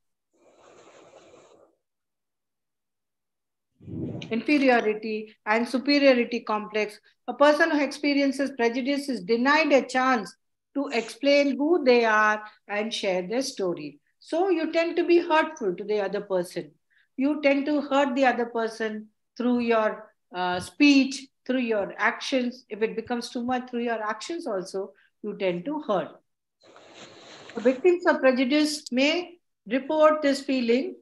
inferiority and superiority complex. A person who experiences prejudice is denied a chance to explain who they are and share their story. So you tend to be hurtful to the other person. You tend to hurt the other person through your speech, through your actions. If it becomes too much through your actions, also, you tend to hurt. The victims of prejudice may report this feeling.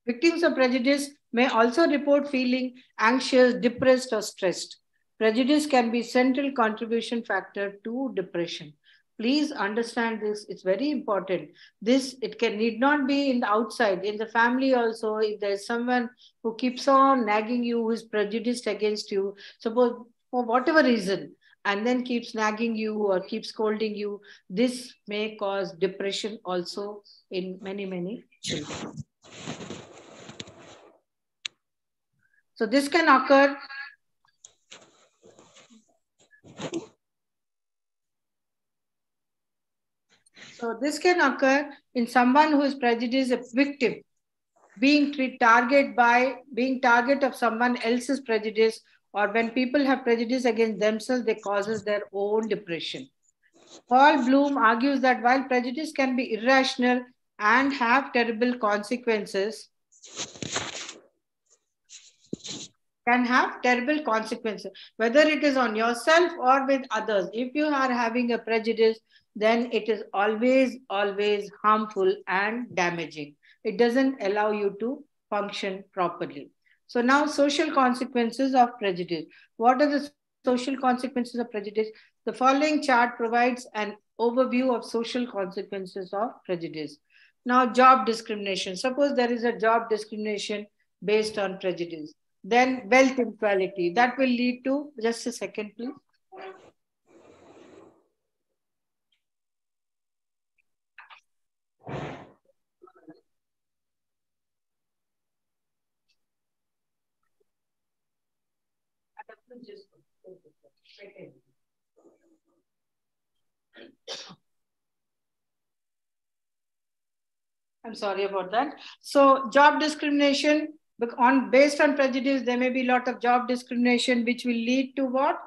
Victims of prejudice may also report feeling anxious, depressed, or stressed. Prejudice can be central contribution factor to depression. Please understand this. It's very important. This it can need not be in the outside, in the family also. If there's someone who keeps on nagging you, who is prejudiced against you, suppose for whatever reason, and then keeps nagging you or keeps scolding you, this may cause depression also in many children. So this can occur. So this can occur in someone who is prejudiced, a victim, being target of someone else's prejudice, or when people have prejudice against themselves, they causes their own depression. Paul Bloom argues that while prejudice can be irrational and have terrible consequences, whether it is on yourself or with others. If you are having a prejudice, then it is always harmful and damaging. It doesn't allow you to function properly. So now social consequences of prejudice. What are the social consequences of prejudice? The following chart provides an overview of social consequences of prejudice. Now, job discrimination. Suppose there is a job discrimination based on prejudice. Then wealth inequality. That will lead to, just a second, please. I'm sorry about that. So job discrimination based on prejudice, there may be a lot of job discrimination, which will lead to what?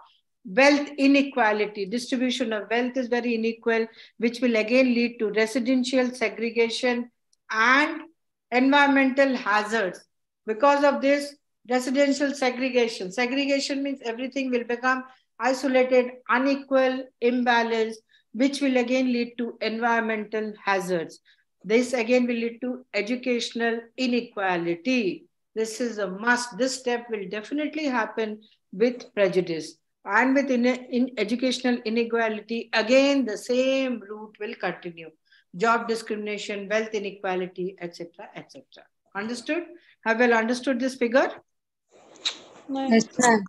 Wealth inequality. Distribution of wealth is very unequal, which will again lead to residential segregation and environmental hazards. Because of this, residential segregation means everything will become isolated, unequal, imbalanced, which will again lead to environmental hazards. This again will lead to educational inequality. This is a must. This step will definitely happen with prejudice. And with in educational inequality, again, the same route will continue. job discrimination, wealth inequality, etc., etc. Understood? Have you understood this figure? Yes, ma'am.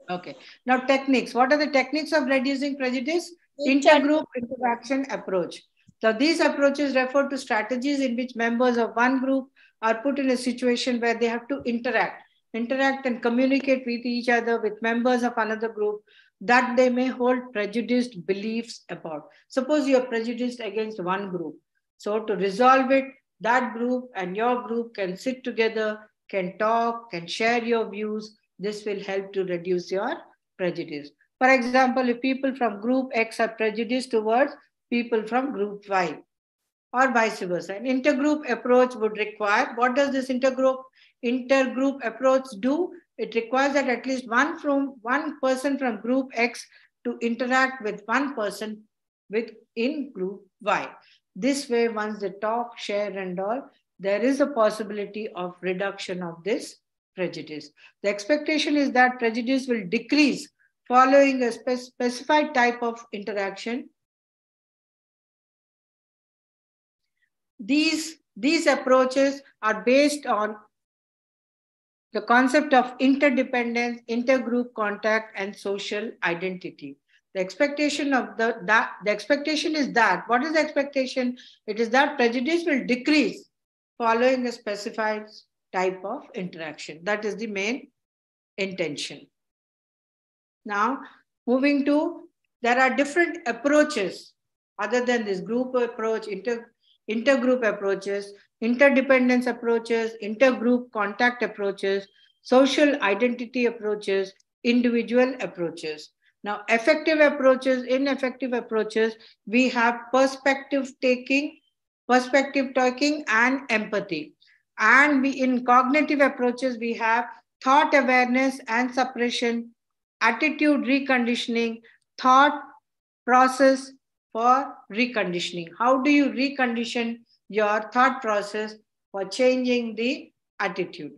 Okay. Now techniques. What are the techniques of reducing prejudice? Intergroup interaction approach. So these approaches refer to strategies in which members of one group are put in a situation where they have to interact and communicate with each other, with members of another group that they may hold prejudiced beliefs about. Suppose you are prejudiced against one group. So to resolve it, that group and your group can sit together, can talk, can share your views. This will help to reduce your prejudice. For example, if people from group X are prejudiced towards people from group Y, or vice versa. An intergroup approach would require, what does this intergroup approach do? It requires that at least one person from group X to interact with one person in group Y. This way, once they talk, share and all, there is a possibility of reduction of this prejudice. The expectation is that prejudice will decrease following a specified type of interaction. These approaches are based on the concept of interdependence, intergroup contact, and social identity. The expectation is that, what is the expectation? It is that prejudice will decrease following a specified type of interaction. That is the main intention. Now, moving to, there are different approaches other than this group approach, intergroup approaches, interdependence approaches, intergroup contact approaches, social identity approaches, individual approaches. Now, effective approaches, ineffective approaches, we have perspective taking, and empathy. And in cognitive approaches, we have thought awareness and suppression, attitude reconditioning, thought process for reconditioning. How do you recondition your thought process for changing the attitude?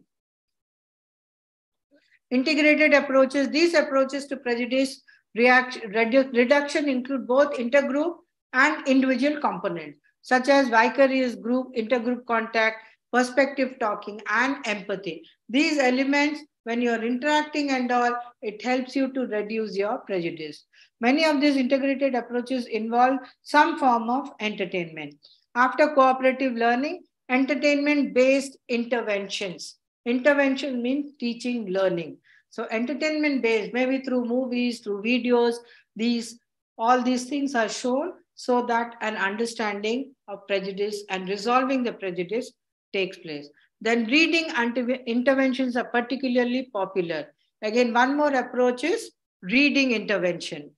Integrated approaches, these approaches to prejudice reduction include both intergroup and individual components, such as vicarious group, intergroup contact, perspective talking, and empathy. These elements, when you're interacting and all, it helps you to reduce your prejudice. Many of these integrated approaches involve some form of entertainment. After cooperative learning, entertainment-based interventions. Intervention means teaching, learning. So entertainment-based, maybe through movies, through videos, all these things are shown so that an understanding of prejudice and resolving the prejudice takes place. Then reading interventions are particularly popular. Again, one more approach is reading intervention.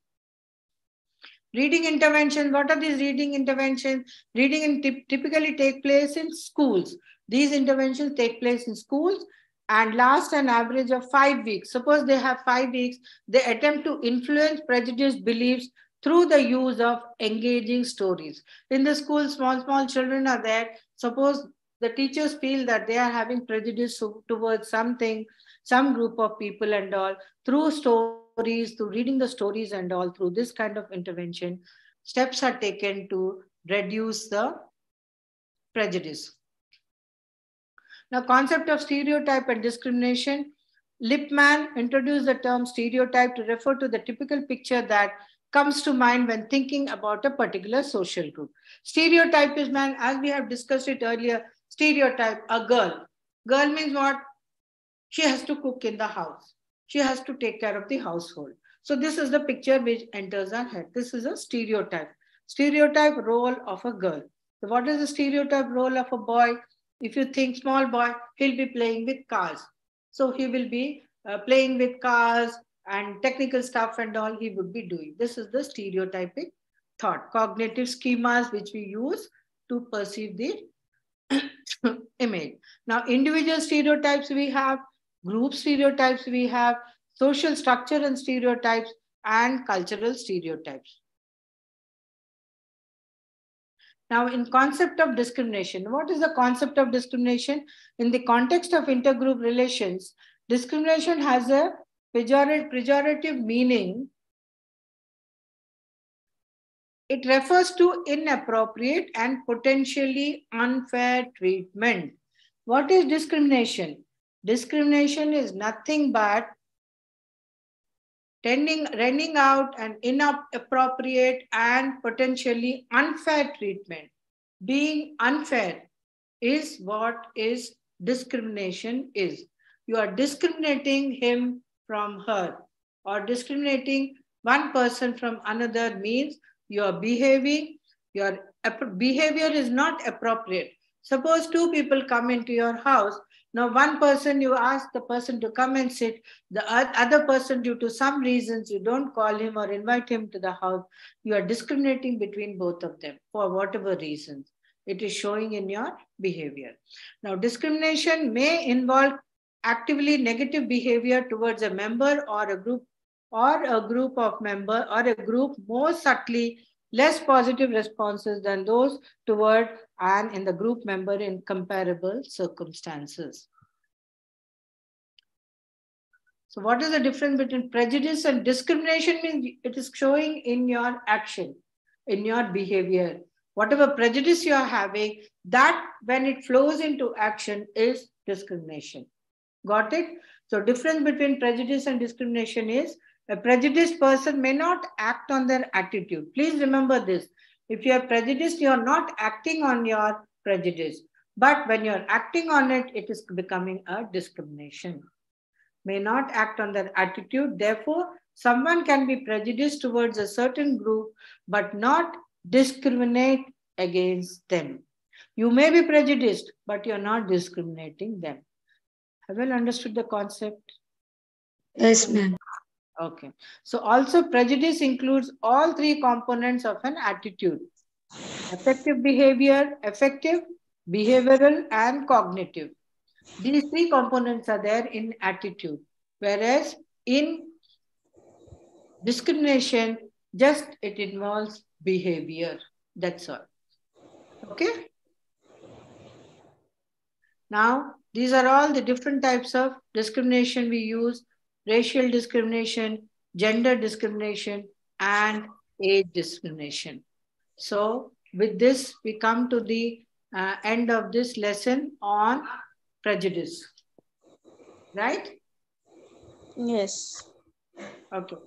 Reading intervention, what are these reading interventions? Reading typically take place in schools. These interventions take place in schools and last an average of 5 weeks. Suppose they have 5 weeks, they attempt to influence prejudiced beliefs through the use of engaging stories. In the school, small children are there. Suppose the teachers feel that they are having prejudice towards something, some group of people and all, through stories, through reading the stories and all, through this kind of intervention, steps are taken to reduce the prejudice. Now, concept of stereotype and discrimination. Lippmann introduced the term stereotype to refer to the typical picture that comes to mind when thinking about a particular social group. Stereotype is, man, as we have discussed it earlier, stereotype, a girl. Girl means what? She has to cook in the house. She has to take care of the household. So this is the picture which enters our head. This is a stereotype. Stereotype role of a girl. So what is the stereotype role of a boy? If you think small boy, he'll be playing with cars. So he will be playing with cars and technical stuff and all he would be doing. This is the stereotypic thought, cognitive schemas which we use to perceive the image. Now, individual stereotypes we have, group stereotypes we have, social structure and stereotypes, and cultural stereotypes. Now, in concept of discrimination, what is the concept of discrimination? In the context of intergroup relations, discrimination has a pejorative meaning It refers to inappropriate and potentially unfair treatment. What is discrimination? Discrimination is nothing but renting out an inappropriate and potentially unfair treatment. Being unfair is what is discrimination is. You are discriminating him from her, or discriminating one person from another means your behavior is not appropriate. Suppose two people come into your house. Now one person, you ask the person to come and sit, the other person, due to some reasons, you don't call him or invite him to the house. You are discriminating between both of them for whatever reasons. It is showing in your behavior. Now, discrimination may involve actively negative behavior towards a member or a group of member or a group, more subtly less positive responses than those toward and in the group member in comparable circumstances. So what is the difference between prejudice and discrimination? Means it is showing in your action, in your behavior. Whatever prejudice you are having, that when it flows into action is discrimination. Got it? So difference between prejudice and discrimination is a prejudiced person may not act on their attitude. Please remember this. If you are prejudiced, you are not acting on your prejudice. But when you are acting on it, it is becoming a discrimination. May not act on their attitude. Therefore, someone can be prejudiced towards a certain group, but not discriminate against them. You may be prejudiced, but you're not discriminating them. Have you understood the concept? Yes, ma'am. Okay. So also prejudice includes all three components of an attitude. Affective behavior, affective, behavioral, and cognitive. These three components are there in attitude. Whereas in discrimination, just it involves behavior. That's all. Okay. Now, these are all the different types of discrimination we use: racial discrimination, gender discrimination, and age discrimination. So, with this, we come to the end of this lesson on prejudice. Right? Yes. Okay.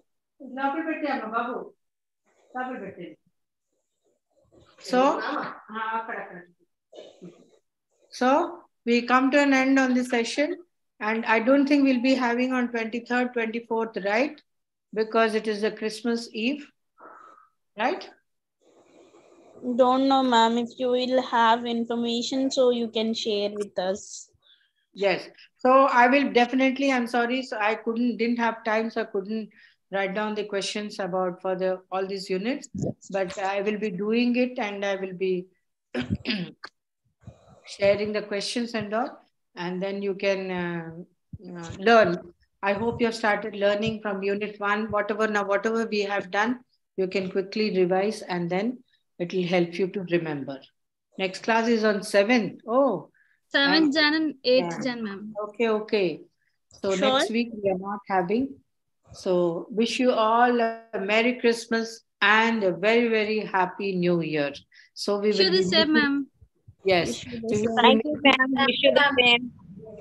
So we come to an end on this session, and I don't think we'll be having on 23rd, 24th, right? Because it is the Christmas Eve, right? Don't know, ma'am. If you will have information, so you can share with us. Yes. So I will definitely, I'm sorry, so I didn't have time, so I couldn't write down the questions about for all these units, but I will be doing it, and I will be sharing the questions and all, and then you can learn. I hope you have started learning from unit 1, whatever we have done, you can quickly revise, and then it will help you to remember. Next class is on 7th. Oh. 7th Jan and 8th Jan, ma'am. Okay. So Sure. next week we are not having. So wish you all a Merry Christmas and a very, very Happy New Year. So we Wish you will the be same, ma'am. Yes. Thank you, ma'am. Wish you the same.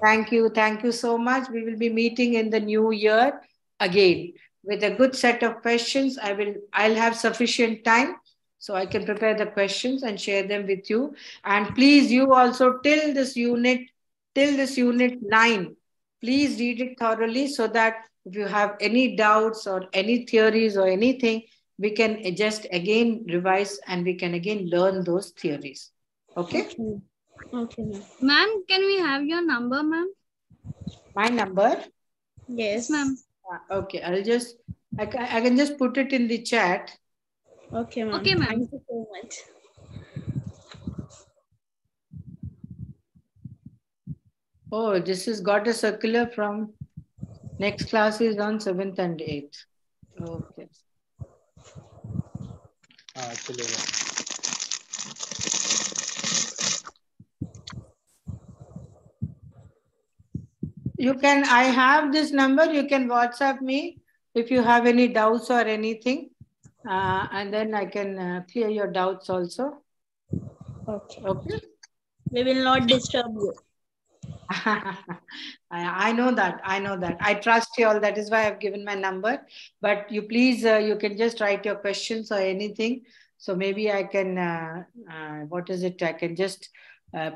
Thank you. Thank you so much. We will be meeting in the new year again with a good set of questions. I'll have sufficient time so I can prepare the questions and share them with you. And please, you also till this unit 9, please read it thoroughly so that if you have any doubts or any theories or anything, we can just again revise and we can again learn those theories. Okay? Okay, ma'am. Ma'am, can we have your number, ma'am? My number? Yes, ma'am. Okay, I can just put it in the chat. Okay, ma'am. Okay, ma'am. Thank you so much. Oh, this has got a circular from next class is on 7th and 8th. Okay. I have this number, you can WhatsApp me if you have any doubts or anything. and then I can clear your doubts also. Okay. Okay. We will not disturb you. I know that. I know that. I trust you all. That is why I've given my number. But you please, you can just write your questions or anything. So maybe I can, what is it? I can just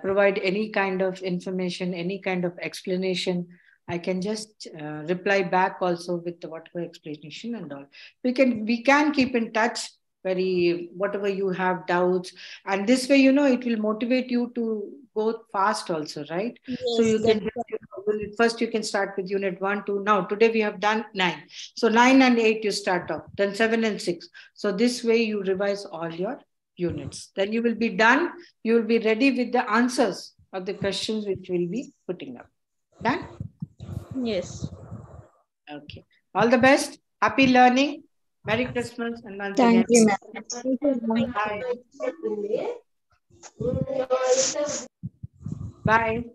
provide any kind of information, any kind of explanation. I can just reply back also with whatever explanation and all. We can keep in touch. Very whatever you have doubts, and this way, it will motivate you to go fast also, right? So Yes, you can that's just, first you can start with unit 1, 2. Now today we have done 9. So 9 and 8 you start off, then 7 and 6. So this way you revise all your units. Then you will be done. You will be ready with the answers of the questions which we'll be putting up. Done? yes. Okay. All the best. Happy learning. Merry Christmas and once Thank again. you, ma'am. Bye. Bye.